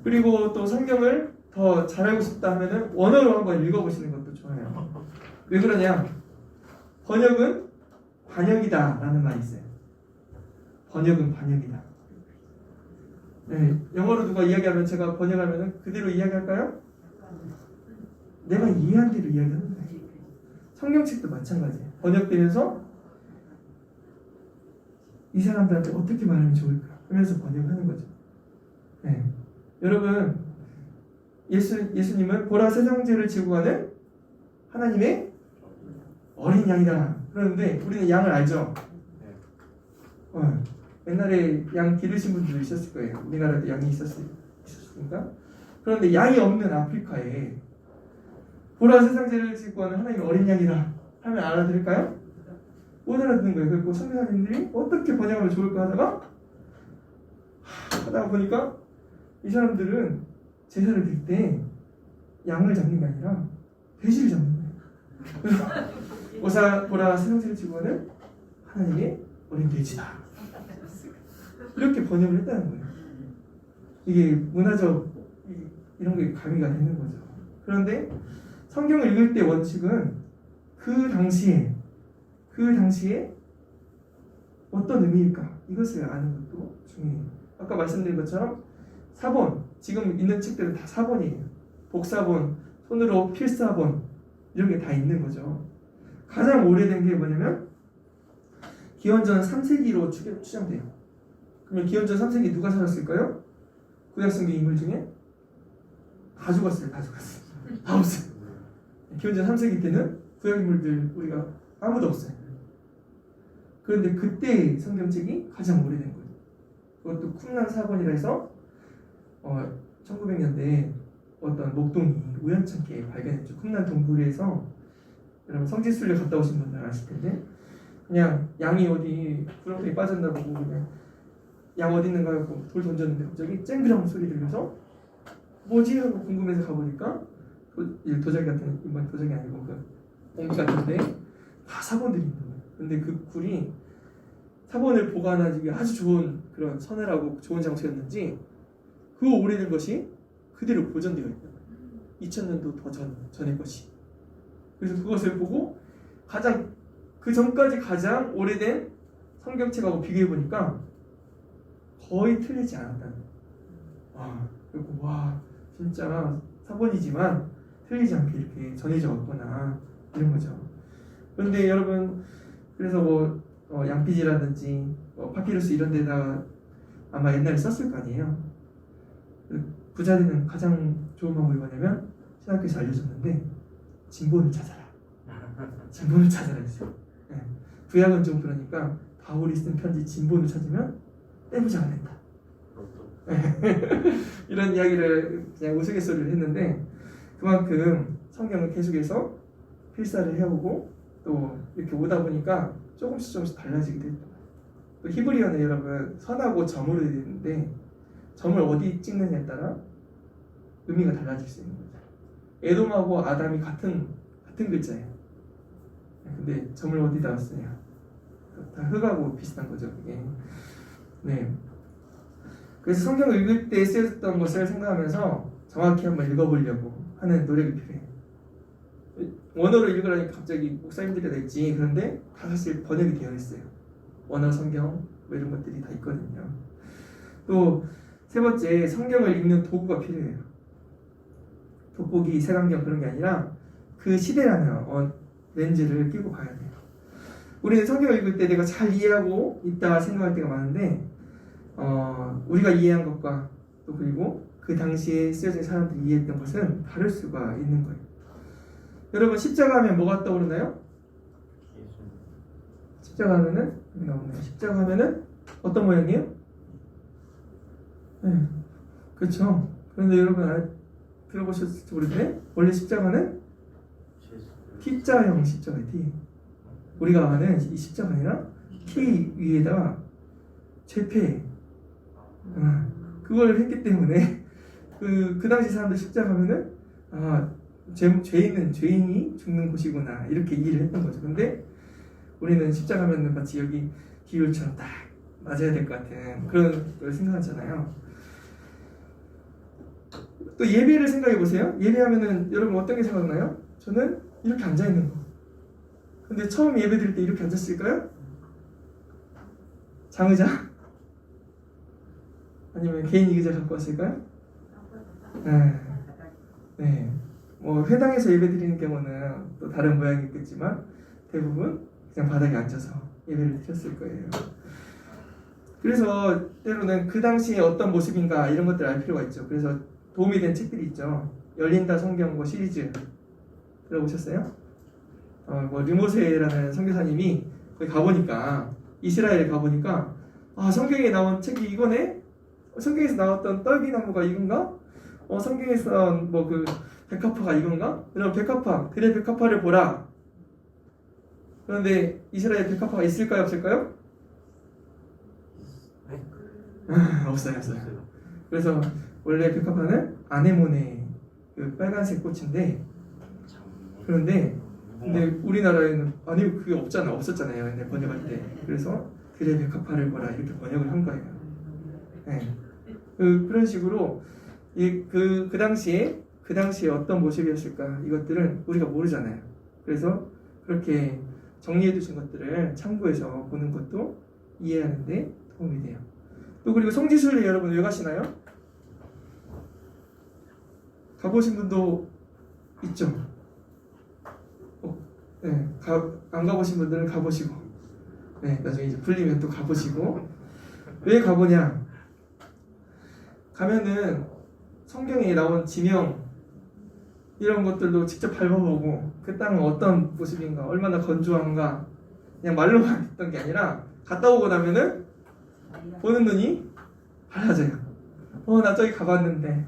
A: 그리고 또 성경을 더 잘 알고 싶다 하면은 원어로 한번 읽어보시는 것도 좋아요. 왜 그러냐? 번역은 반역이다라는 말이 있어요. 번역은 반역이다. 네, 영어로 누가 이야기하면 제가 번역하면은 그대로 이야기할까요? 내가 이해한 대로 이야기하는 거예요. 성경책도 마찬가지예요. 번역되면서 이 사람들한테 어떻게 말하면 좋을까 하면서 번역하는 거죠. 네. 여러분, 예수님은 보라 세상 죄를 지고 가는 하나님의 어린 양이다. 그러는데 우리는 양을 알죠? 옛날에 양 기르신 분들도 있었을 거예요. 우리나라도 양이 있었으니까. 그런데 양이 없는 아프리카에 보라 세상 죄를 지고 가는 하나님의 어린 양이다 하면 알아들을까요? 못 알아듣는 거예요. 그리고 선교사님들이 어떻게 번역하면 좋을까 하다가 보니까 이 사람들은 제사를 드릴 때 양을 잡는 게 아니라 돼지를 잡는 거예요. 보라 세상 죄를 지고 가는 하나님의 어린 돼지다. 이렇게 번역을 했다는 거예요. 이게 문화적 이런 게 가미가 되는 거죠. 그런데 성경을 읽을 때 원칙은 그 당시에 어떤 의미일까 이것을 아는 것도 중요해요. 아까 말씀드린 것처럼 사본, 지금 있는 책들은 다 사본이에요. 복사본, 손으로 필사본 이런 게 다 있는 거죠. 가장 오래된 게 뭐냐면 기원전 3세기로 추정돼요. 그러면 기원전 3세기 누가 살았을까요? 구약성경 인물 중에 다 죽었어요. 다 없어요. 기원전 3세기 때는 구약 인물들 우리가 아무도 없어요. 그런데 그때 성경책이 가장 오래된 거예요. 그것도 쿰란 사건이라 해서 1900년대에 어떤 목동이 우연찮게 발견했죠. 쿰란 동굴에서, 여러분 성지순례 갔다 오신 분들 아실 텐데 그냥 양이 어디 구렁텅이 빠졌나 보고 그냥 양 어디 있는가 하고 돌 던졌는데 갑자기 쨍그랑 소리 들려서 뭐지 하고 궁금해서 가보니까 도자기 같은, 이번 도자기 아니고 그 공기 같은데 다 사본들이 있는 거예요. 근데 그 굴이 사본을 보관하기 아주 좋은 그런 서늘하고 좋은 장소였는지 그 오래된 것이 그대로 보존되어 있는 거예요. 2000년도 더 전의 것이. 그래서 그것을 보고 그 전까지 가장 오래된 성경책하고 비교해 보니까 거의 틀리지 않았다는 거예요. 그리고 진짜 사본이지만 틀리지 않게 이렇게 전해져 왔구나 이런 거죠. 그런데 여러분, 그래서 양피지라든지 파피루스 이런 데다가 아마 옛날에 썼을 거 아니에요. 부자 되는 가장 좋은 방법이 뭐냐면 신학교에서 알려줬는데 진본을 찾아라. 진본을 찾아라 했어요. 네. 구약은 좀 그러니까 바울이 쓴 편지 진본을 찾으면 떼부자가 된다. 이런 이야기를 그냥 우스갯소리를 했는데 그만큼 성경을 계속해서 필사를 해오고 또 이렇게 오다 보니까 조금씩 달라지게 됐다. 또 히브리어는 여러분 선하고 점으로 되어 있는데 점을 어디 찍느냐에 따라 의미가 달라질 수 있는 거죠. 에돔하고 아담이 같은 글자예요. 근데 점을 어디다 쓰냐? 다 흙하고 비슷한 거죠, 그게. 네. 그래서 성경을 읽을 때 쓰였던 것을 생각하면서 정확히 한번 읽어보려고 하는 노력이 필요해요. 원어로 읽으라니까 갑자기 목사님들이 냈지. 그런데 다 사실 번역이 되어 있어요. 원어 성경 뭐 이런 것들이 다 있거든요. 또 세 번째, 성경을 읽는 도구가 필요해요. 돋보기, 색안경 그런 게 아니라 그 시대라는 렌즈를 끼고 봐야 돼요. 우리는 성경을 읽을 때 내가 잘 이해하고 있다 생각할 때가 많은데 우리가 이해한 것과 또 그리고 그 당시에 쓰여진 사람들이 이해했던 것은 다를 수가 있는 거예요. 여러분 십자가 하면 뭐가 떠오르나요? 십자가 하면은 여기 나오네요. 십자가 하면은 어떤 모양이에요? 네, 그렇죠. 그런데 여러분 들어보셨을지 모르겠는데 원래 십자가는 T자형 십자가예요. T. 우리가 아는 이 십자가 아니라 T 위에다가 죄패 그걸 했기 때문에 그 당시 사람들 십자가 하면은 죄인이 죽는 곳이구나 이렇게 이해를 했던 거죠. 근데 우리는 십자가 하면은 마치 여기 기울처럼 딱 맞아야 될 것 같은 그런 걸 생각하잖아요. 또 예배를 생각해 보세요. 예배하면은 여러분 어떤 게 생각나요? 저는 이렇게 앉아 있는 거. 근데 처음 예배 드릴 때 이렇게 앉았을까요? 장의자? 아니면 개인 의자 갖고 왔을까요? 네. 뭐 회당에서 예배 드리는 경우는 또 다른 모양이 있겠지만 대부분 그냥 바닥에 앉아서 예배를 드렸을 거예요. 그래서 때로는 그 당시에 어떤 모습인가 이런 것들을 알 필요가 있죠. 그래서 도움이 된 책들이 있죠. 열린다 성경고 시리즈 들어보셨어요? 뭐 르모세라는 선교사님이 거기 가보니까 이스라엘에 가보니까 성경에 나온 책이 이거네? 성경에서 나왔던 떨기나무가 이건가? 성경에서 뭐 그 백합화가 이건가? 그럼 그래 백합화를 보라. 그런데 이스라엘 백합화가 있을까요? 없을까요? 없어요. 그래서 원래 백합화는 아네모네 그 빨간색 꽃인데 그런데 근데 우리나라에는 그게 없었잖아요. 근데 번역할 때 그래서 그래 백합화를 보라 이렇게 번역을 한 거예요. 네. 그런 식으로 그 당시에 어떤 모습이었을까 이것들은 우리가 모르잖아요. 그래서 그렇게 정리해 두신 것들을 참고해서 보는 것도 이해하는데 도움이 돼요. 또 그리고 성지순례 여러분 왜 가시나요? 가보신 분도 있죠. 네, 안 가보신 분들은 가보시고, 네, 나중에 이제 풀리면 또 가보시고. 왜 가보냐? 가면은 성경에 나온 지명 이런 것들도 직접 밟아보고 그 땅은 어떤 모습인가, 얼마나 건조한가 그냥 말로만 했던 게 아니라 갔다 오고 나면은 보는 눈이 달라져요. 나 저기 가봤는데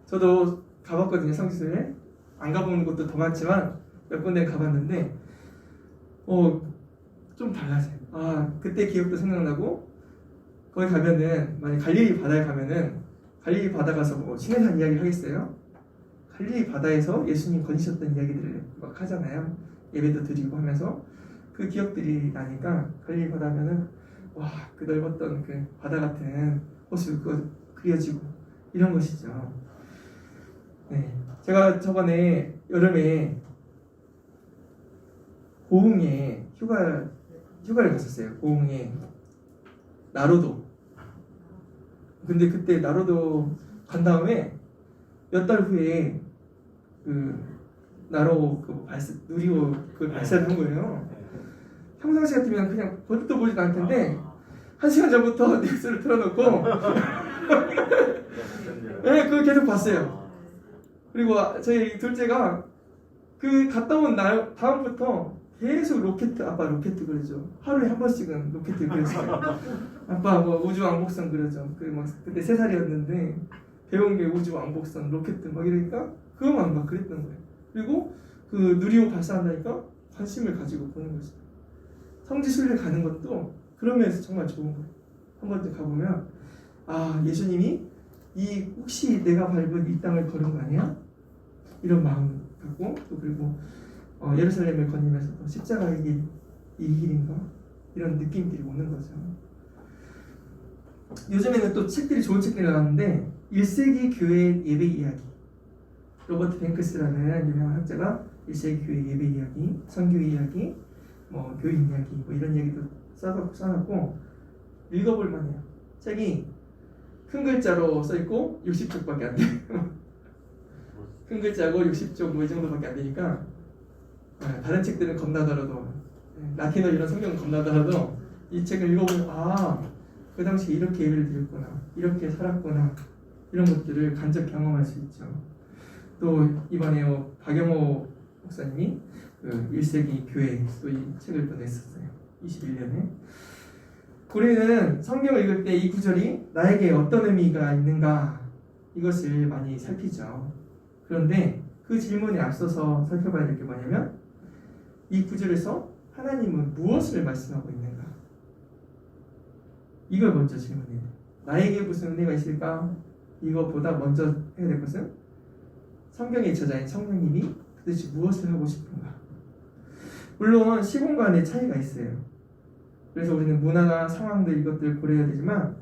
A: 저도 가봤거든요. 성지순례 안 가본 곳도 더 많지만 몇 군데 가봤는데 좀 달라져요. 그때 기억도 생각나고 거기 가면은 만약 갈릴리 바다에 가면은 갈릴리 바다 가서 뭐 시내산 이야기 하겠어요? 갈릴리 바다에서 예수님 거니셨던 이야기들을 막 하잖아요. 예배도 드리고 하면서 그 기억들이 나니까 갈릴리 바다 하면은 그 넓었던 그 바다 같은 호수 그려지고 이런 것이죠. 네, 제가 저번에 여름에 고흥에 휴가를 갔었어요. 고흥에 나로도. 근데 그때 나로도 간 다음에 몇 달 후에 그 나로 누리호 그걸 발사를 한 거예요. 평상시 같으면 그냥 보지도 보지도 않을 텐데 1시간 전부터 뉴스를 틀어놓고 네, 그거 계속 봤어요. 그리고 저희 둘째가 그 갔다 온 날 다음부터 계속 로켓, 아빠 로켓 그려줘. 하루에 한 번씩은 로켓 그려줘요. 아빠 뭐 우주 왕복선 그려줘. 막 그때 3살이었는데 배운 게 우주 왕복선, 로켓 막 이러니까 그거만 막 그랬던 거예요. 그리고 그 누리호 발사한다니까 관심을 가지고 보는 거죠. 성지순례 가는 것도 그런 면에서 정말 좋은 거예요. 한 번쯤 가보면 아 예수님이 이 혹시 내가 밟은 이 땅을 걸은 거 아니야? 이런 마음 갖고 또 그리고 예루살렘을 거니면서 또 십자가의 길, 이 길인가? 이런 느낌들이 오는 거죠. 요즘에는 또 책들이 좋은 책들이 나왔는데 1세기 교회 예배 이야기 로버트 뱅크스라는 유명한 학자가 1세기 교회 예배 이야기, 선교 이야기, 뭐 교인 이야기 뭐 이런 얘기도 써놨고 읽어볼 만해요. 책이 큰 글자로 써있고 60쪽밖에 안 돼요. 큰 글자고 60쪽 뭐 이 정도밖에 안 되니까 다른 책들은 겁나더라도 라틴어 이런 성경은 겁나더라도 이 책을 읽어보면 아 그 당시 이렇게 예배를 드렸구나 이렇게 살았구나 이런 것들을 간접 경험할 수 있죠. 또 이번에 박영호 목사님이 그 1세기 교회 또 이 책을 또 냈었어요. 21년에 우리는 성경을 읽을 때 이 구절이 나에게 어떤 의미가 있는가 이것을 많이 살피죠. 그런데 그 질문에 앞서서 살펴봐야 될 게 뭐냐면 이 구절에서 하나님은 무엇을 말씀하고 있는가 이걸 먼저 질문해야 돼요. 나에게 무슨 은혜가 있을까? 이것보다 먼저 해야 될 것은 성경의 저자인 성령님이 도대체 무엇을 하고 싶은가. 물론 시공간의 차이가 있어요. 그래서 우리는 문화나 상황들 이것들을 고려해야 되지만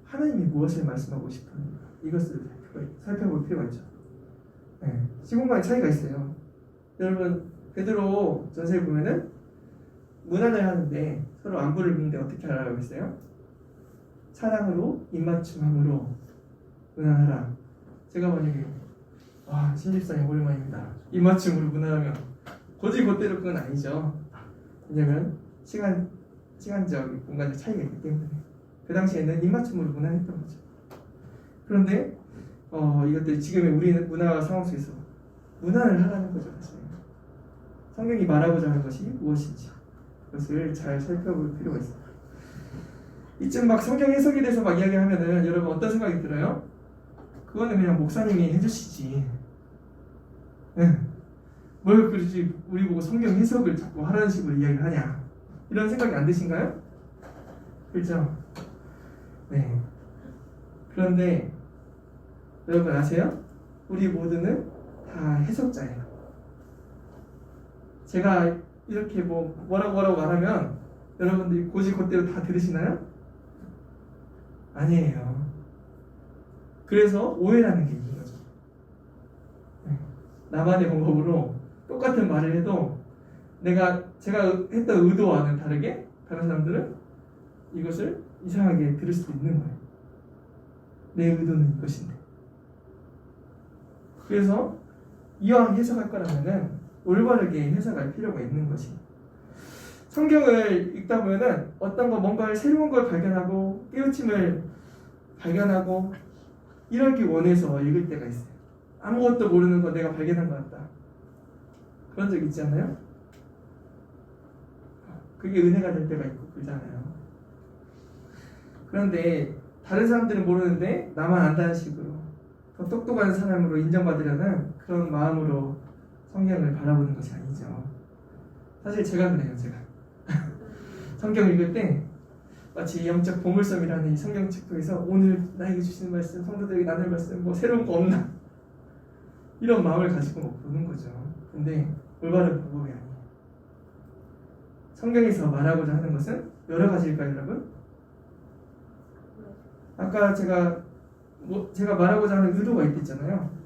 A: 하나님이 무엇을 말씀하고 싶은가 이것을 살펴볼 필요가 있죠. 네, 시공간의 차이가 있어요. 여러분 베드로 전서에 보면은 문안을 하는데 서로 안부를 묻는데 어떻게 하라고 했어요? 사랑으로 입맞춤함으로 문안하라. 제가 만약에 와 신집사님 오랜만입니다. 입맞춤으로 문안하면 곧이곧대로 그건 아니죠. 왜냐면 시간적 공간적 차이가 있기 때문에 그 당시에는 입맞춤으로 문안했던 거죠. 그런데 이것들 지금의 우리 문화와 상황 속에서 문안을 하라는 거죠. 사실. 성경이 말하고자 하는 것이 무엇인지 그것을 잘 살펴볼 필요가 있습니다. 이쯤 막 성경 해석에 대해서 막 이야기하면은 여러분 어떤 생각이 들어요? 그거는 그냥 목사님이 해주시지. 뭘 그러지 우리 보고 성경 해석을 자꾸 하라는 식으로 이야기를 하냐 이런 생각이 안 드신가요? 그렇죠? 네. 그런데 여러분 아세요? 우리 모두는 다 해석자예요. 제가 이렇게 뭐라고 말하면 여러분들이 곧이곧대로 다 들으시나요? 아니에요. 그래서 오해라는 게 있는 거죠. 나만의 방법으로 똑같은 말을 해도 제가 했던 의도와는 다르게 다른 사람들은 이것을 이상하게 들을 수도 있는 거예요. 내 의도는 이것인데. 그래서 이왕 해석할 거라면은 올바르게 해석할 필요가 있는 것이. 성경을 읽다 보면은 어떤 거 뭔가 새로운 걸 발견하고 깨우침을 발견하고 이러기 원해서 읽을 때가 있어요. 아무것도 모르는 거 내가 발견한 것 같다. 그런 적 있지 않나요? 그게 은혜가 될 때가 있고 그러잖아요. 그런데 다른 사람들은 모르는데 나만 안다는 식으로 더 똑똑한 사람으로 인정받으려는 그런 마음으로 성경을 바라보는 것이 아니죠. 사실 제가 그래요. 제가 성경 읽을 때 마치 영적 보물섬이라는 이 성경책 통해서 오늘 나에게 주시는 말씀, 성도들에게 나눌 말씀 뭐 새로운 거 없나 이런 마음을 가지고 보는 거죠. 근데 올바른 방법이 아니에요. 성경에서 말하고자 하는 것은 여러 가지일까요, 여러분? 아까 제가 말하고자 하는 의도가 있댔잖아요.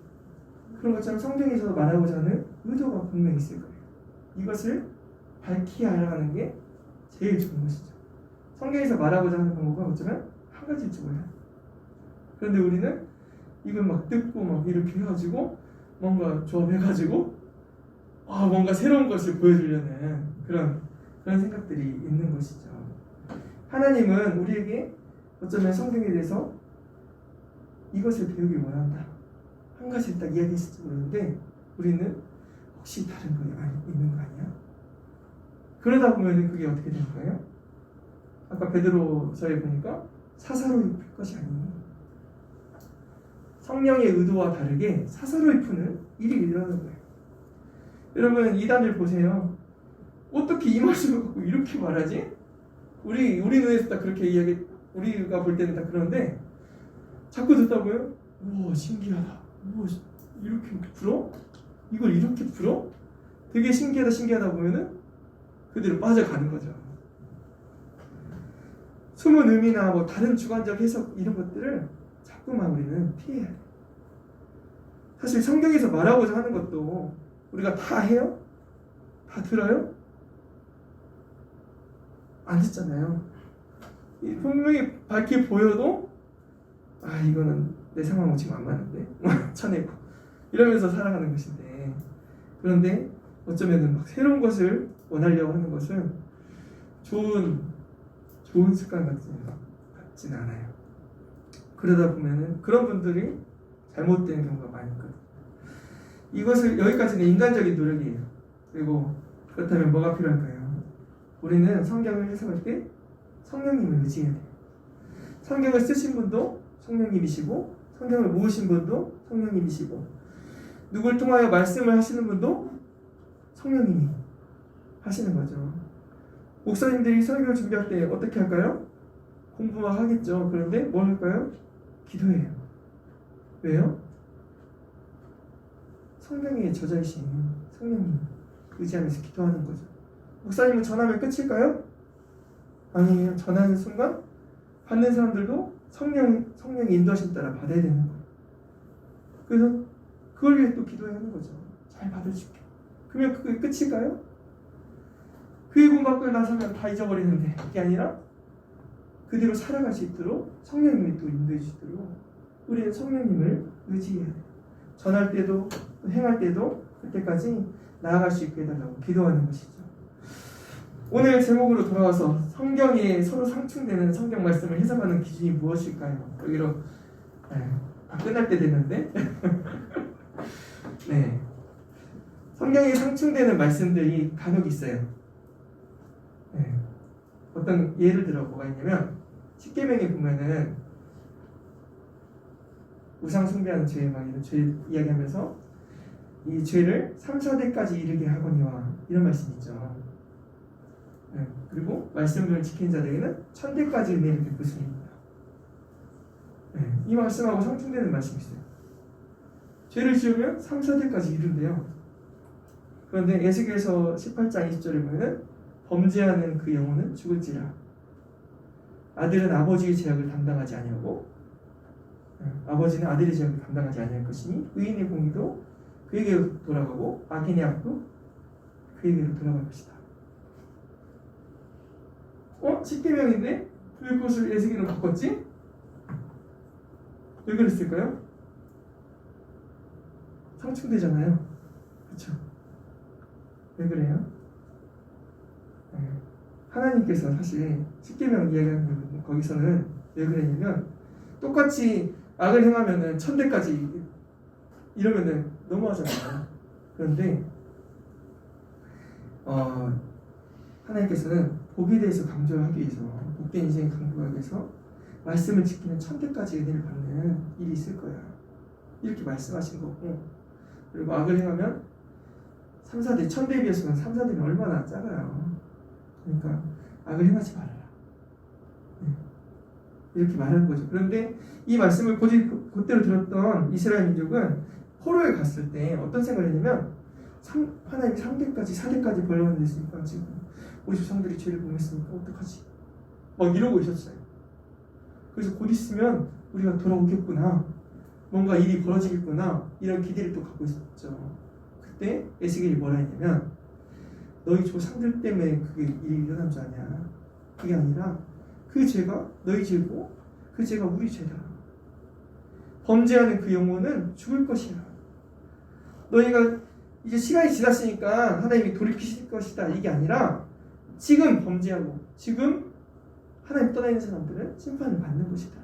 A: 그런 것처럼 성경에서 말하고자 하는 의도가 분명히 있을 거예요. 이것을 밝히 알아가는 게 제일 좋은 것이죠. 성경에서 말하고자 하는 방법은 어쩌면 한 가지일지 몰라요. 그런데 우리는 이걸 막 듣고 막 이렇게 해가지고 뭔가 조합해가지고 뭔가 새로운 것을 보여주려는 그런 생각들이 있는 것이죠. 하나님은 우리에게 어쩌면 성경에 대해서 이것을 배우길 원한다. 한 가지 딱 이야기했을지 모르는데 우리는 혹시 다른 거 있는 거 아니야? 그러다 보면 그게 어떻게 되는 거예요? 아까 베드로서에 보니까 사사로이 풀 것이 아니니 성령의 의도와 다르게 사사로이 푸는 일이 일어나는 거예요. 여러분 이단들 보세요. 어떻게 이 말씀을 갖고 이렇게 말하지? 우리 눈에서 딱 그렇게 이야기 우리가 볼 때는 다 그런데 자꾸 듣다 보면 우와 신기하다. 우와 이렇게 풀어? 이걸 이렇게 풀어? 되게 신기하다 보면은 그대로 빠져가는 거죠. 숨은 의미나 뭐 다른 주관적 해석 이런 것들을 자꾸만 우리는 피해야 돼요. 사실 성경에서 말하고자 하는 것도 우리가 다 해요? 다 들어요? 안 듣잖아요. 분명히 밝게 보여도 이거는 내 상황하고 지금 안 맞는데 쳐내고 이러면서 살아가는 것인데 그런데 어쩌면은 막 새로운 것을 원하려고 하는 것은 좋은 습관 같지는 않아요. 그러다 보면은 그런 분들이 잘못되는 경우가 많이 있거든요. 이것을 여기까지는 인간적인 노력이에요. 그리고 그렇다면 뭐가 필요할까요? 우리는 성경을 해석할 때 성령님을 의지해야 돼요. 성경을 쓰신 분도 성령님이시고 성경을 모으신 분도 성령님이시고 누굴 통하여 말씀을 하시는 분도 성령님이 하시는 거죠. 목사님들이 설교를 준비할 때 어떻게 할까요? 공부만 하겠죠. 그런데 뭘 할까요? 기도해요. 왜요? 성령의 저자이신 성령님 의지하면서 기도하는 거죠. 목사님은 전하면 끝일까요? 아니에요. 전하는 순간 받는 사람들도 성령의 인도하심 따라 받아야 되는 거예요. 그래서 그걸 위해 또 기도해야 하는 거죠. 잘 받을 수 있게. 그러면 그게 끝일까요? 그 본 받고 나서면 다 잊어버리는데 그게 아니라 그대로 살아갈 수 있도록 성령님이 또 인도해 주시도록 우리는 성령님을 의지해야 돼요. 전할 때도 행할 때도 그때까지 나아갈 수 있게 해달라고 기도하는 것이죠. 오늘 제목으로 돌아와서 성경에 서로 상충되는 성경 말씀을 해석하는 기준이 무엇일까요? 여기로 끝날 때 됐는데 네, 성경에 상충되는 말씀들이 간혹 있어요. 네. 어떤 예를 들어 뭐가 있냐면 십계명에 보면은 우상 숭배하는 죄 막 이런 죄 이야기하면서 이 죄를 3, 4대까지 이르게 하거니와 이런 말씀이 있죠. 네. 그리고 말씀을 지키는 자들에게는 1000대까지 은혜를 베푸십니다. 네. 이 말씀하고 상충되는 말씀이 있어요. 죄를 지으면 3, 4대까지 이른대요. 그런데 에스겔서 18장 20절에 보면 범죄하는 그 영혼은 죽을지라. 아들은 아버지의 죄악을 담당하지 아니하고 아버지는 아들의 죄악을 담당하지 아니할 것이니 의인의 공의도 그에게로 돌아가고 악인의 악도 그에게로 돌아갈 것이다. 10계명인데 왜 그것을 에스겔로 바꿨지? 왜 그랬을까요? 상충되잖아요. 그렇죠? 왜 그래요? 하나님께서 사실 십계명 이야기하는 부분 거기서는 왜 그랬냐면 똑같이 악을 행하면은 1000대까지 이러면은 너무하잖아요. 그런데 하나님께서는 복에 대해서 강조하기 위해서 복된 인생을 강조하기 위해서 말씀을 지키는 1000대까지 은혜를 받는 일이 있을 거야. 이렇게 말씀하신 거고 그리고 악을 행하면 3, 4대 1000대에 비해서는 3, 4대는 얼마나 작아요. 그러니까 악을 행하지 말아라. 이렇게 말하는 거죠. 그런데 이 말씀을 그대로 들었던 이스라엘 민족은 포로에 갔을 때 어떤 생각을 했냐면 하나님이 3대까지 4대까지 벌려는 데 있으니까 지금 우리 조상들이 죄를 범했으니까 어떡하지? 막 이러고 있었어요. 그래서 곧 있으면 우리가 돌아오겠구나. 뭔가 일이 벌어지겠구나. 이런 기대를 또 갖고 있었죠. 그때 에스겔이 뭐라 했냐면 너희 조상들 때문에 그게 일이 일어난 줄 아냐. 그게 아니라 그 죄가 너희 죄고 그 죄가 우리 죄다. 범죄하는 그 영혼은 죽을 것이야. 너희가 이제 시간이 지났으니까 하나님이 돌이키실 것이다. 이게 아니라 지금 범죄하고 지금 하나님 떠나 있는 사람들은 심판을 받는 것이다.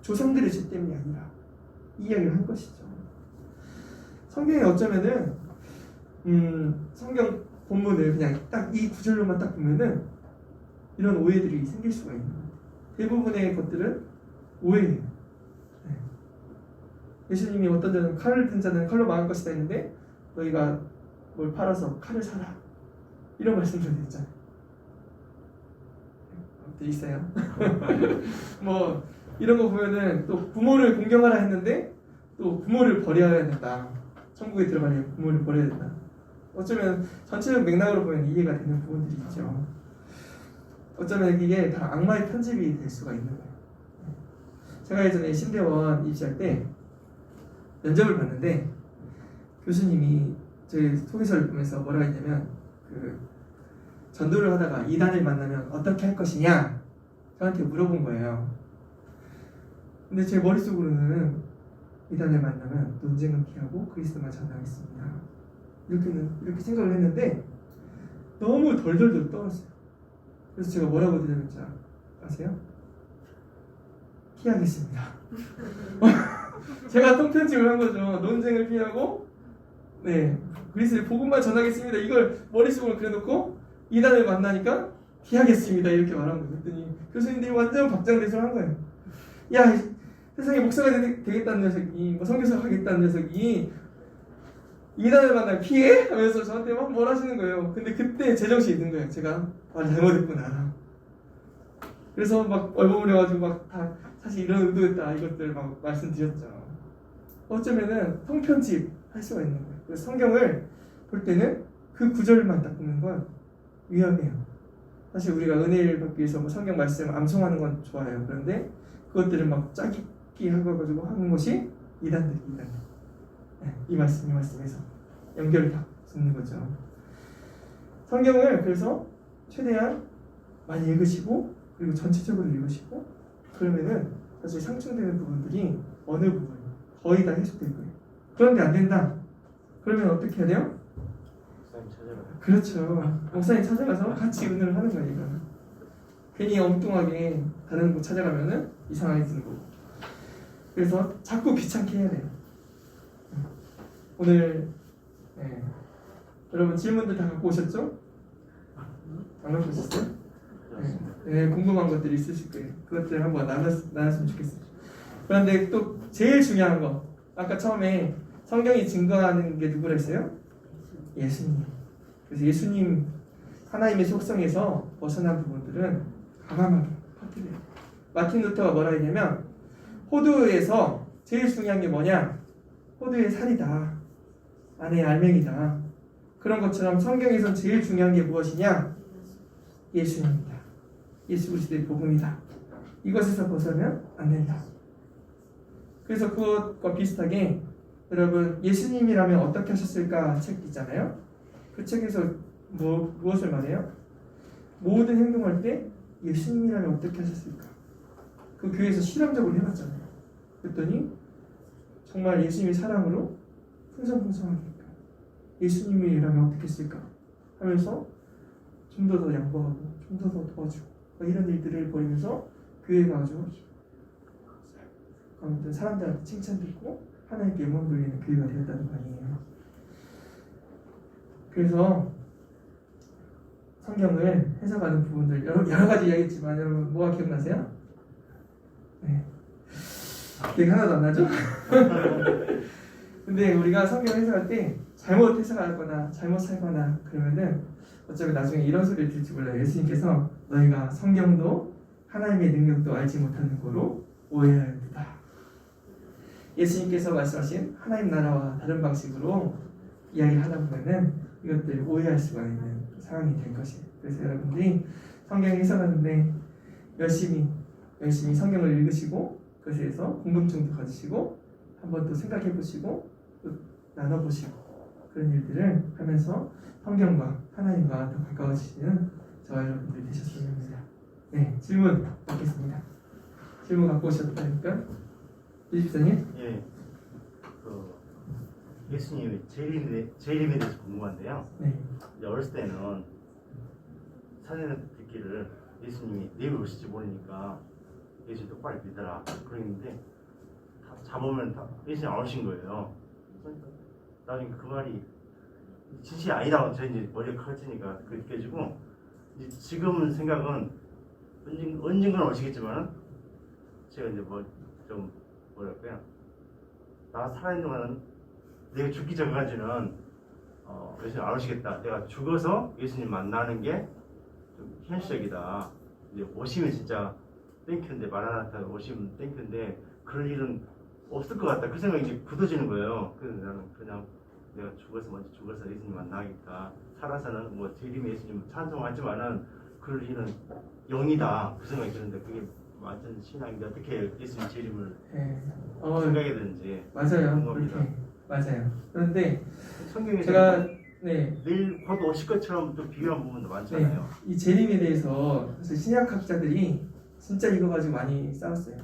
A: 조상들의 죄 때문이 아니라 이 이야기를 한 것이죠. 성경에 어쩌면은 성경 본문을 그냥 딱 이 구절로만 딱 보면은 이런 오해들이 생길 수가 있는 거예요. 대부분의 것들은 오해예요. 네. 예수님이 어떤 자는 칼을 든 자는 칼로 망할 것이다 했는데 너희가 뭘 팔아서 칼을 사라 이런 말씀을 드렸잖아요. 네, 있어요. 뭐 이런 거 보면은 또 부모를 공경하라 했는데 또 부모를 버려야 된다. 천국에 들어가려면 부모를 버려야 된다. 어쩌면 전체적 맥락으로 보면 이해가 되는 부분들이 있죠. 어쩌면 이게 다 악마의 편집이 될 수가 있는 거예요. 제가 예전에 신대원 입시할 때 면접을 봤는데 교수님이 제 소개서를 보면서 뭐라고 했냐면 그 전도를 하다가 이단을 만나면 어떻게 할 것이냐 저한테 물어본 거예요. 근데 제 머릿속으로는 이단을 만나면 논쟁은 피하고 그리스도만 전하겠습니다. 이렇게 생각을 했는데 너무 덜덜덜 떨었어요. 그래서 제가 뭐라고 대답했지 아세요? 피하겠습니다. 제가 통편집을 한 거죠. 논쟁을 피하고 네 그리스도의 복음만 전하겠습니다. 이걸 머릿속으로 그려놓고 이단을 만나니까 피하겠습니다. 이렇게 말한 거예요. 그랬더니 교수님들이 완전 박장대소를 한 거예요. 야 세상에 목사가 되겠다는 녀석이 뭐 선교사 하겠다는 녀석이 이단을 만나면 피해? 하면서 저한테 막 뭘 하시는 거예요. 근데 그때 제정신이 든 거예요. 제가 잘못했구나. 그래서 막 얼버무려가지고 막 다 사실 이런 의도였다 이것들 막 말씀드렸죠. 어쩌면은 통편집 할 수가 있는 거예요. 그래서 성경을 볼 때는 그 구절만 딱 보는 건 위험해요. 사실 우리가 은혜를 받기 위해서 뭐 성경 말씀 암송하는 건 좋아요. 그런데 그것들을 막 짜깁기 하고 하는 것이 이단들. 네, 이 말씀에서 연결을 다 짓는 거죠. 성경을 그래서 최대한 많이 읽으시고 그리고 전체적으로 읽으시고 그러면은 사실 상충되는 부분들이 어느 부분 거의 다 해석될 거예요. 그런데 안 된다. 그러면 어떻게 해야 돼요?
B: 목사님 찾아가.
A: 그렇죠. 목사님 찾아가서 같이 은혜를 하는 거니까. 괜히 엉뚱하게 다른 곳 찾아가면은 이상하게 되는 거고. 그래서 자꾸 귀찮게 해야 돼요. 오늘 네. 여러분 질문들 다 갖고 오셨죠? 안 갖고 오셨어요? 네, 궁금한 것들이 있으실 거예요. 그것들 한번 나눴으면 좋겠어요. 그런데 또 제일 중요한 거 아까 처음에 성경이 증거하는 게 누구라 했어요? 예수님. 그래서 예수님 하나님의 속성에서 벗어난 부분들은 과감하게 퍼뜨려요. 마틴 루터가 뭐라 했냐면 호두에서 제일 중요한 게 뭐냐? 호두의 살이다. 안에 알맹이다. 그런 것처럼 성경에선 제일 중요한 게 무엇이냐? 예수님입니다. 예수 그리스도의 복음이다. 이것에서 벗어나면 안 된다. 그래서 그것과 비슷하게 여러분 예수님이라면 어떻게 하셨을까 책 있잖아요. 그 책에서 무엇을 말해요? 모든 행동할 때 예수님이라면 어떻게 하셨을까? 그 교회에서 실험적으로 해봤잖아요. 그랬더니 정말 예수님의 사랑으로 풍성풍성하게 예수님이라면 어떻게 했을까 하면서 좀 더 양보하고 좀 더 도와주고 이런 일들을 벌이면서 교회가 아주 아무튼 사람들한테 칭찬듣고 하나님께 영광 돌리는 교회가 되었다는 거 아니에요. 그래서 성경을 해석하는 부분들 여러 가지 이야기했지만 여러분 뭐가 기억나세요? 네. 기억이 하나도 안 나죠? 근데 우리가 성경 해석할 때 잘못 해석하거나 잘못 살거나 그러면은 어차피 나중에 이런 소리를 들을지 몰라요. 예수님께서 너희가 성경도 하나님의 능력도 알지 못하는 거로 오해하였다. 예수님께서 말씀하신 하나님 나라와 다른 방식으로 이야기하다 보면은 이것들 오해할 수가 있는 상황이 될 것이에요. 그래서 여러분들이 성경 해석하는데 열심히 성경을 읽으시고 그것에서 궁금증도 가지시고 한번 또 생각해 보시고 또 나눠보시고 그런 일들을 하면서 성경과 하나님과 더 가까워지시는 저와 여러분들이 되셨으면 합니다. 네, 질문 받겠습니다. 질문 갖고 오셨다니까 이집사님?
B: 예, 예수님의 재림에 대해서 궁금한데요.
A: 네.
B: 이제 어렸을 때는 사전에 듣기를 예수님이 내일 오실지 모르니까 예수님 똑바로 믿어라. 그랬는데 잡으면 다 예수님 안 오신 거예요. 나중에 그 말이 진실이 아니다고 저 이제 머리가 커지니까 그렇게 느껴지고 이제 지금 생각은 언젠가는 오시겠지만 제가 이제 뭐 좀 뭐랄까요 나 살아있는 동안은 내가 죽기 전까지는 예수님 안 오시겠다. 내가 죽어서 예수님 만나는 게 좀 현실적이다. 이제 오시면 진짜 땡큐인데 마라나타 오시면 땡큐인데 그럴 일은 없을 것 같다. 그 생각이 이제 굳어지는 거예요. 그래서 나는 그냥 내가 먼저 죽어서 예수님 만나겠다. 살아서는 뭐 재림의 예수님 찬송하지만은 그럴 일은 영이다. 그 생각이 드는데 그게 완전 신앙인데 어떻게 예수님 재림을 생각해야 되는지
A: 맞아요.
B: 겁니다.
A: 그렇게 맞아요. 그런데
B: 성경에서
A: 제가 네.
B: 내일 곧 오실 것처럼 좀 비교한 부분도 많잖아요.
A: 이 재림에 대해서 사실 신약학자들이 진짜 이거 가지고 많이 싸웠어요.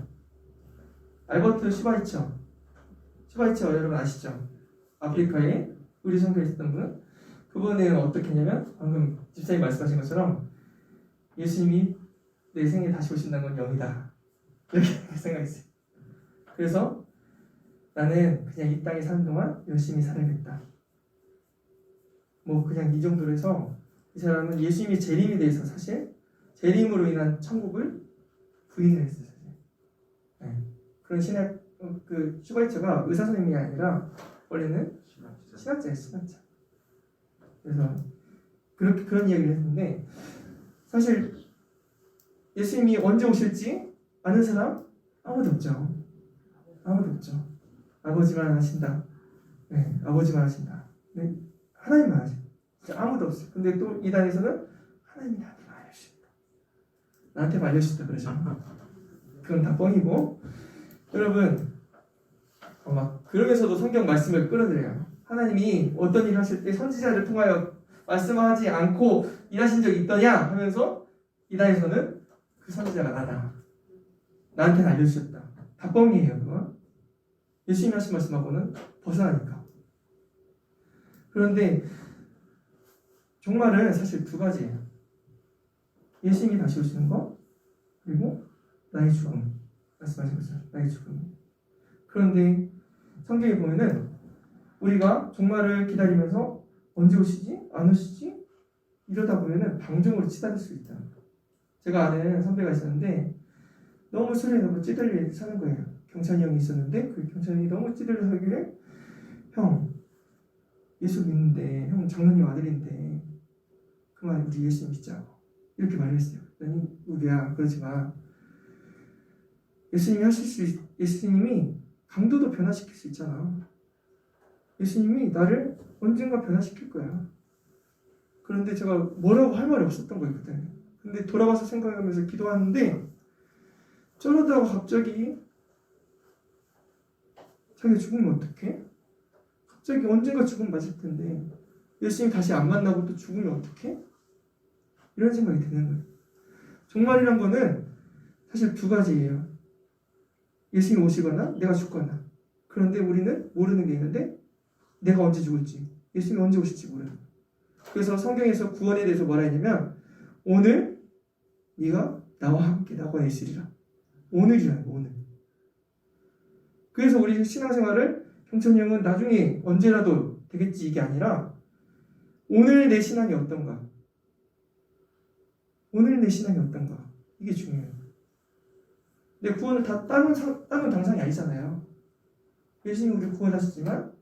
A: 알버트 슈바이처 여러분 아시죠? 아프리카에 의료 선교에 있었던 분. 그분은 어떻게 했냐면 방금 집사님 말씀하신 것처럼 예수님이 내 생에 다시 오신다는 건 영이다. 이렇게 생각했어요. 그래서 나는 그냥 이 땅에 사는 동안 열심히 살아야겠다. 뭐 그냥 이 정도로 해서 이 사람은 예수님의 재림에 대해서 사실 재림으로 인한 천국을 부인을 했어요. 사실. 네. 그런 신학 그 슈바이처가 의사 선생님이 아니라 원래는 신학자예요. 신학자. 그래서 그런 이야기를 했는데 사실 예수님이 언제 오실지 아는 사람 아무도 없죠. 아무도 없죠. 아버지만 아신다. 네, 아버지만 아신다. 네, 하나님만 아세요. 진짜 아무도 없어요. 근데 또 이단에서는 하나님이 나한테 알려주셨다. 나한테 알려주셨다 그러죠. 그건 다 뻥이고 여러분 막 그러면서도 성경 말씀을 끌어들여요. 하나님이 어떤 일을 하실 때 선지자를 통하여 말씀하지 않고 일하신 적이 있더냐 하면서 이단에서는 그 선지자가 나다. 나한테 알려주셨다. 다 뻥이에요. 그건. 예수님이 하신 말씀하고는 벗어나니까. 그런데 종말은 사실 두 가지예요. 예수님이 다시 오시는 거 그리고 나의 죽음. 말씀하신 것처럼 나의 죽음. 그런데 성경에 보면은 우리가 종말을 기다리면서 언제 오시지? 안 오시지? 이러다 보면은 방종으로 치달을 수 있다. 제가 아는 선배가 있었는데 너무 술에 너무 찌들려 사는 거예요. 경찬이 형이 있었는데 그 경찬이 형이 너무 찌들려 살길래 형 예수 믿는데 형 장로님 아들인데 그만 우리 예수 믿자고 이렇게 말했어요. 그랬더니 우리야 그러지 마. 예수님이 강도도 변화시킬 수 있잖아. 예수님이 나를 언젠가 변화시킬 거야. 그런데 제가 뭐라고 할 말이 없었던 거예요 그때. 근데 돌아가서 생각하면서 기도하는데 저러다가 갑자기 자기가 죽으면 어떡해? 갑자기 언젠가 죽음 맞을 텐데 예수님 다시 안 만나고 또 죽으면 어떡해? 이런 생각이 드는 거예요. 종말이란 거는 사실 두 가지예요. 예수님이 오시거나 내가 죽거나. 그런데 우리는 모르는 게 있는데 내가 언제 죽을지 예수님이 언제 오실지 모르는 거예요. 그래서 성경에서 구원에 대해서 뭐라 했냐면 오늘 네가 나와 함께 낙원에 있으리라. 오늘이라는 거 오늘. 그래서 우리 신앙생활을 경천이 형은 나중에 언제라도 되겠지 이게 아니라 오늘 내 신앙이 어떤가. 오늘 내 신앙이 어떤가. 이게 중요해요. 내 구원을 다 따는 당상이 아니잖아요. 예수님이 우리 구원하시지만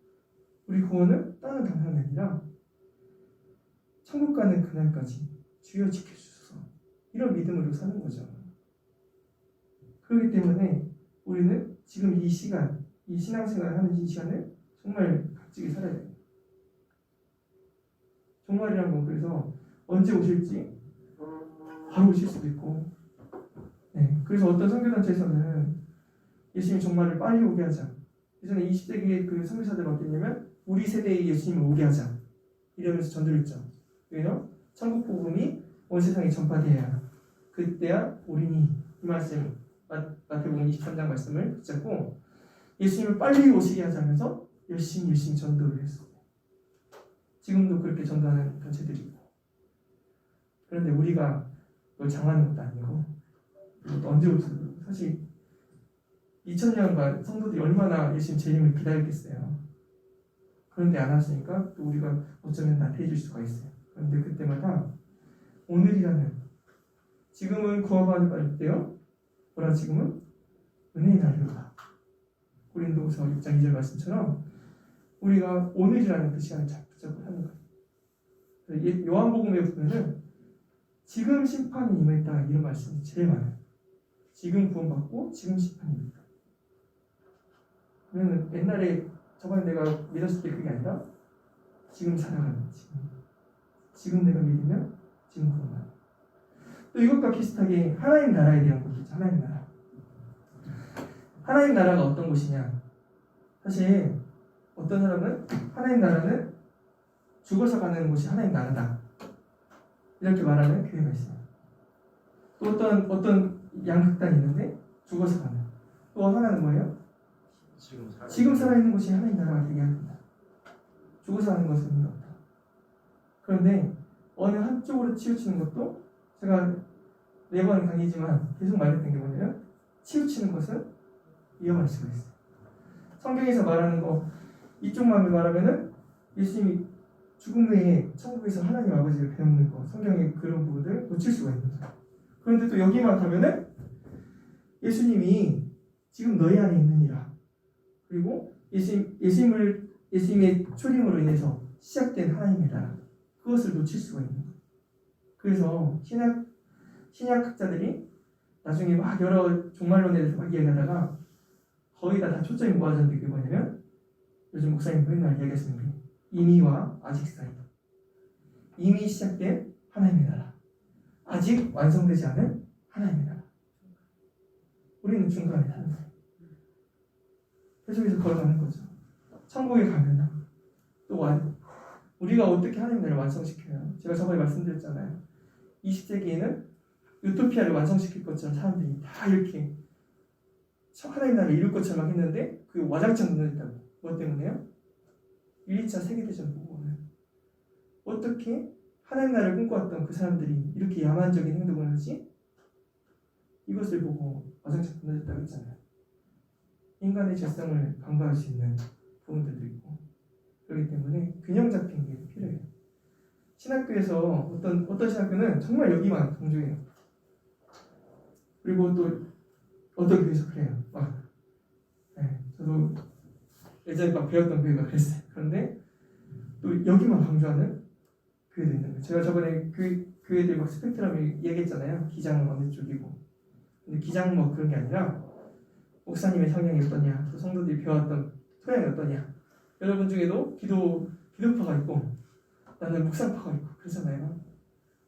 A: 우리 구원을 따는 당상이 아니라 천국 가는 그날까지 주여 지켜주소서 이런 믿음으로 사는 거죠. 그렇기 때문에 우리는 지금 이 시간, 이 신앙생활을 하는 이 시간을 정말 값지게 살아야 돼요. 종말이란 건 그래서 언제 오실지 바로 오실 수도 있고 네, 그래서 어떤 선교단체에서는 예수님 종말을 빨리 오게 하자. 예전에 20세기의 그 선교사들은 어땠냐면 우리 세대의 예수님을 오게 하자 이러면서 전도를 했죠. 왜요? 천국 복음이 온 세상에 전파되어야 그때야 우리니 이 말씀 마태복음 23장 말씀을 붙잡고 예수님을 빨리 오시게 하자면서 열심히 전도를 했어요. 지금도 그렇게 전도하는 단체들이 있고 그런데 우리가 그걸 장하는 것도 아니고 또 언제 올지 사실 2000년간 성도들이 얼마나 예수님 재림을 기다렸겠어요. 그런데 안 왔으니까 또 우리가 어쩌면 나태해질 수가 있어요. 그런데 그때마다 오늘이라는, 지금은 구원받을 때요, 뭐라 지금은 은혜의 날이로다. 고린도후서 6장 2절 말씀처럼 우리가 오늘이라는 그 시간을 잡고 하는 거예요. 요한복음에 보면은 지금 심판이 임했다 이런 말씀이 제일 많아요. 지금 구원받고 지금 심판이 임했다. 그러면 옛날에 저번에 내가 믿었을 때 그게 아니라 지금 살아가는, 지금 내가 믿으면 지금 구원받는. 또 이것과 비슷하게 하나님 나라에 대한 것도 있죠. 하나님 나라. 하나님 나라가 어떤 곳이냐? 사실 어떤 사람은 하나님 나라는 죽어서 가는 곳이 하나님 나라다 이렇게 말하는 교회가 있어요. 또 어떤 양극단이 있는데 죽어서 가는. 또 하나는 뭐예요? 지금 살아있는 곳이 하나님 나라가 되게 합니다. 죽어서 가는 것은 의미가 없다. 그런데 어느 한쪽으로 치우치는 것도, 제가 4번 강의지만 계속 말했던 게 뭐냐면, 치우치는 것은 위험할 수가 있어요. 성경에서 말하는 거 이쪽만 말하면은 예수님이 죽음 후에 천국에서 하나님 아버지를 배우는 거, 성경의 그런 부분들 놓칠 수가 있는 거죠. 그런데 또 여기만 가면은 예수님이 지금 너희 안에 있느니라, 그리고 예수님의 초림으로 인해서 시작된 하나님의 나라, 그것을 놓칠 수가 있는 거예요. 그래서 신약학자들이 나중에 막 여러 종말론에 대해서 막 이야기하다가 거의 다 초점이 모아졌는데, 그게 뭐냐면 요즘 목사님 맨날 이야기하시는 게 이미와 아직 사이. 이미 시작된 하나님의 나라, 아직 완성되지 않은 하나님의 나라. 우리는 중간에 사는 거예요. 계속해서 걸어가는 거죠. 천국에 가면 또 우리가 어떻게 하나님의 나라를 완성시켜요? 제가 저번에 말씀드렸잖아요. 20세기에는 유토피아를 완성시킬 것처럼 사람들이 다 이렇게 하나님 나라를 이룰 것처럼 막 했는데 그 와장창 무너졌다고. 뭐 때문에요? 1, 2차 세계대전 보고 어떻게 하나님 나라를 꿈꿔왔던 그 사람들이 이렇게 야만적인 행동을 하지? 이것을 보고 와장창 무너졌다고 했잖아요. 인간의 죄성을 간과할 수 있는 부분들도 있고, 그렇기 때문에 균형 잡힌 게 필요해요. 신학교에서 어떤 신학교는 정말 여기만 강조해요. 그리고 또 어떤 교회에서 그래요. 저도 예전에 막 배웠던 교회가 그랬어요. 그런데 또 여기만 강조하는 교회도 있는 거예요. 제가 저번에 그 교회들 막 스펙트럼을 얘기했잖아요. 기장은 어느 쪽이고. 근데 기장은 뭐 그런 게 아니라 목사님의 성향이 어떠냐, 또 성도들이 배웠던 토양이 어떠냐. 여러분 중에도 기도파가 있고 나는 묵상파가 있고 그러잖아요.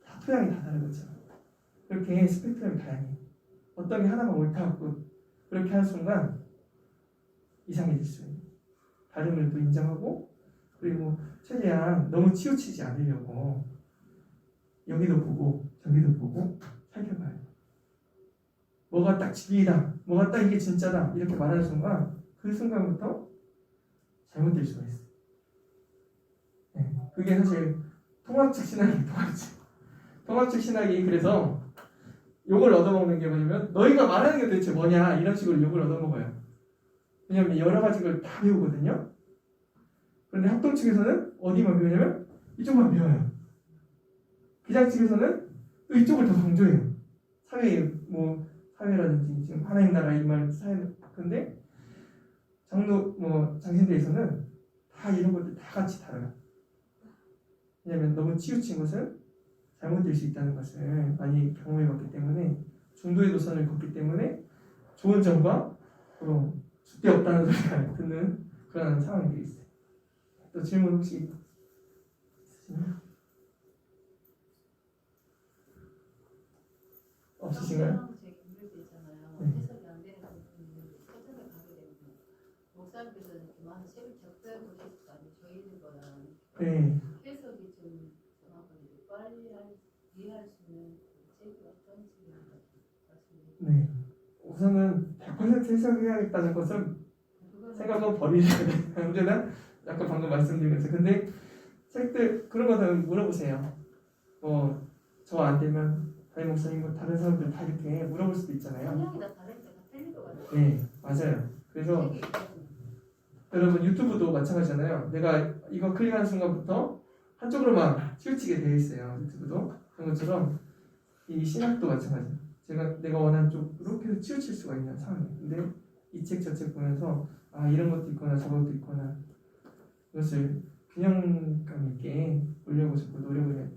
A: 다 토양이 다 다르거죠. 그렇게 스펙트럼이 다양해요. 어떤 게 하나만 옳다고 그렇게 하는 순간 이상해질 수 있는, 다름을 또 인정하고, 그리고 최대한 너무 치우치지 않으려고 여기도 보고 저기도 보고 살펴봐요. 뭐가 딱 진리다, 뭐가 딱 이게 진짜다 이렇게 말하는 순간, 그 순간부터 잘못될 수가 있어요. 그게 사실 통합적 신학이 통합적 신학이 그래서 욕을 얻어먹는 게 뭐냐면, 너희가 말하는 게 도대체 뭐냐 이런 식으로 욕을 얻어먹어요. 왜냐하면 여러 가지 걸 다 배우거든요. 그런데 합동 측에서는 어디만 배우냐면 이쪽만 배워요. 기장 측에서는 또 이쪽을 더 강조해요. 사회라든지 지금 하나님 나라 이 말 사회. 근데 장신대에서는 다 이런 것들 다 같이 다뤄요. 왜냐하면 너무 치우친 것은 잘못될 수 있다는 것을 많이 경험해봤기 때문에, 중도의 노선을 걷기 때문에 좋은 점과 줏대 없다는 소리를 듣는 그런 상황이 있어요. 또 질문 혹시 있으신가요? 없으신가요?
C: 해석이 안 되는 부분이 서점에 가게 되면 목사님께서는 그만 책을 적절히 보셨을 아니 저희들 거랑
A: 네.
C: 해석이 좀 정확하게 빨리 이해할 수 있는 책이 어떤 책인지 말씀드릴게요.
A: 네. 우선은 100% 해석해야겠다는 것은 생각은 버리셔야 돼요. 언제나 약간 방금 말씀드린 것처럼. 근데 책들 그런 거는 물어보세요. 저 안 되면 담임 목사님, 다른 사람들 다 이렇게 물어볼 수도 있잖아요.
C: 성향이 다 다르니까
A: 네, 맞아요. 그래서 여러분 유튜브도 마찬가지잖아요. 내가 이거 클릭하는 순간부터 한쪽으로만 치우치게 되어 있어요. 유튜브도 그런 것처럼 이 신학도 마찬가지예요. 내가 원하는 쪽으로 계속 치우칠 수가 있는 상황이에요. 근데 이 책 저 책 보면서 아 이런 것도 있거나 저것도 있거나 이것을 균형감 있게 보려고 자꾸 노력을 해요.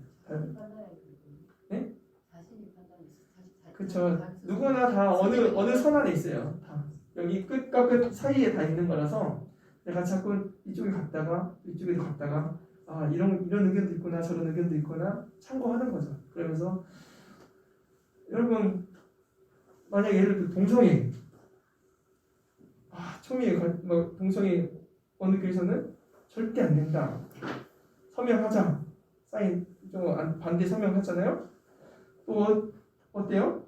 A: 네?
C: 자신이 판단했어.
A: 그렇죠. 누구나 다 어느 선 안에 있어요. 다 여기 끝과 끝 사이에 다 있는 거라서 내가 자꾸 이쪽에 갔다가 이쪽에도 갔다가 아 이런 의견도 있구나 저런 의견도 있구나 참고하는 거죠. 그러면서 여러분 만약 예를 들어 동성애 초미에 뭐 동성애 어느 교회에서는 절대 안 된다 서명하자 사인 좀 반대 서명하잖아요. 또 어때요?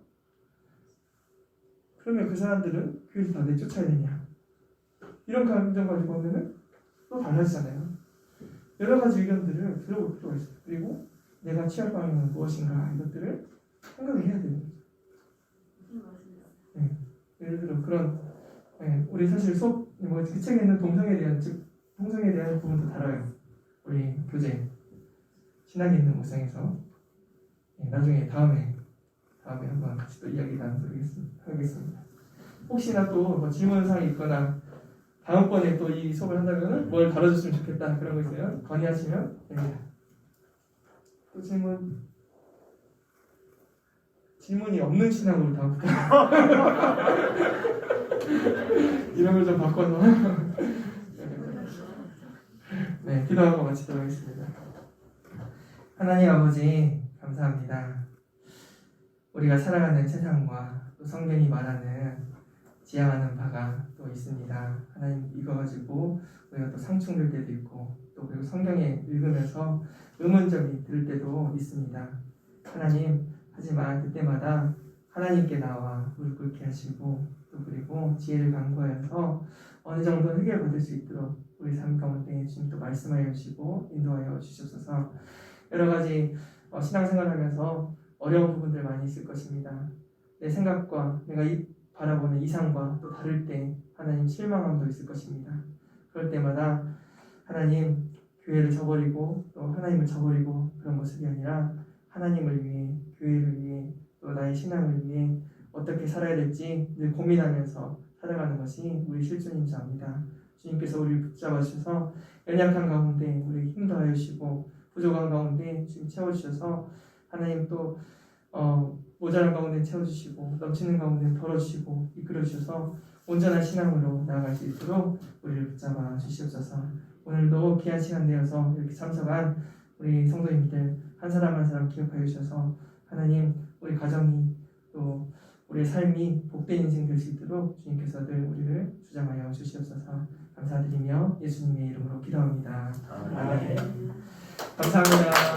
A: 그러면 그 사람들은 교회에서 다 내쫓아야 되냐 이런 감정 가지고 오면은 또 달라지잖아요. 여러 가지 의견들을 들어볼 필요가 있어요. 그리고 내가 취할 방향은 무엇인가 이것들을 생각을 해야 되는 거죠. 네. 예를 들어 그런 우리 사실 수업 그 책에 있는 동성애에 대한 부분도 다뤄요. 우리 교재 신학에 있는 목상에서 나중에 다음에 한번 같이 또 이야기 나누도록 하겠습니다. 혹시나 또 뭐 질문사항이 있거나 다음번에 또 이 수업을 한다면 뭘 다뤄줬으면 좋겠다 그런 거 있어요. 건의하시면 됩니다. 또 질문이 없는 신학으로 다음부터 이런 걸 좀 바꿔서 네 기도하고 마치도록 하겠습니다. 하나님 아버지 감사합니다. 우리가 살아가는 세상과 또 성경이 말하는 지향하는 바가 또 있습니다. 하나님 이거 가지고 우리가 또 상충될 때도 있고 또 그리고 성경에 읽으면서 의문점이 들 때도 있습니다. 하나님 하지만 그때마다 하나님께 나와 무릎 꿇게 하시고 또 그리고 지혜를 강구하여서 어느 정도 해결받을 수 있도록 우리 삶 가운데 주님 또 말씀하여 주시고 인도하여 주시옵소서. 여러 가지 신앙생활하면서 어려운 부분들 많이 있을 것입니다. 내 생각과 내가 바라보는 이상과 또 다를 때 하나님 실망함도 있을 것입니다. 그럴 때마다 하나님 교회를 저버리고 또 하나님을 저버리고 그런 모습이 아니라 하나님을 위해 교회를 위해 또 나의 신앙을 위해 어떻게 살아야 될지 늘 고민하면서 살아가는 것이 우리 실존인 줄 압니다. 주님께서 우리를 붙잡아 주셔서 연약한 가운데 우리 힘도 하여 주시고 부족한 가운데 주님 채워주셔서 하나님 또 모자란 가운데 채워주시고 넘치는 가운데 덜어주시고 이끌어주셔서 온전한 신앙으로 나아갈 수 있도록 우리를 붙잡아 주시옵소서. 오늘도 귀한 시간 내어서 이렇게 참석한 우리 성도님들 한 사람 한 사람 기억하여 주셔서 하나님 우리 가정이 또 우리의 삶이 복된 인생 될 수 있도록 주님께서 늘 우리를 주장하여 주시옵소서. 감사드리며 예수님의 이름으로 기도합니다. 아멘. 감사합니다.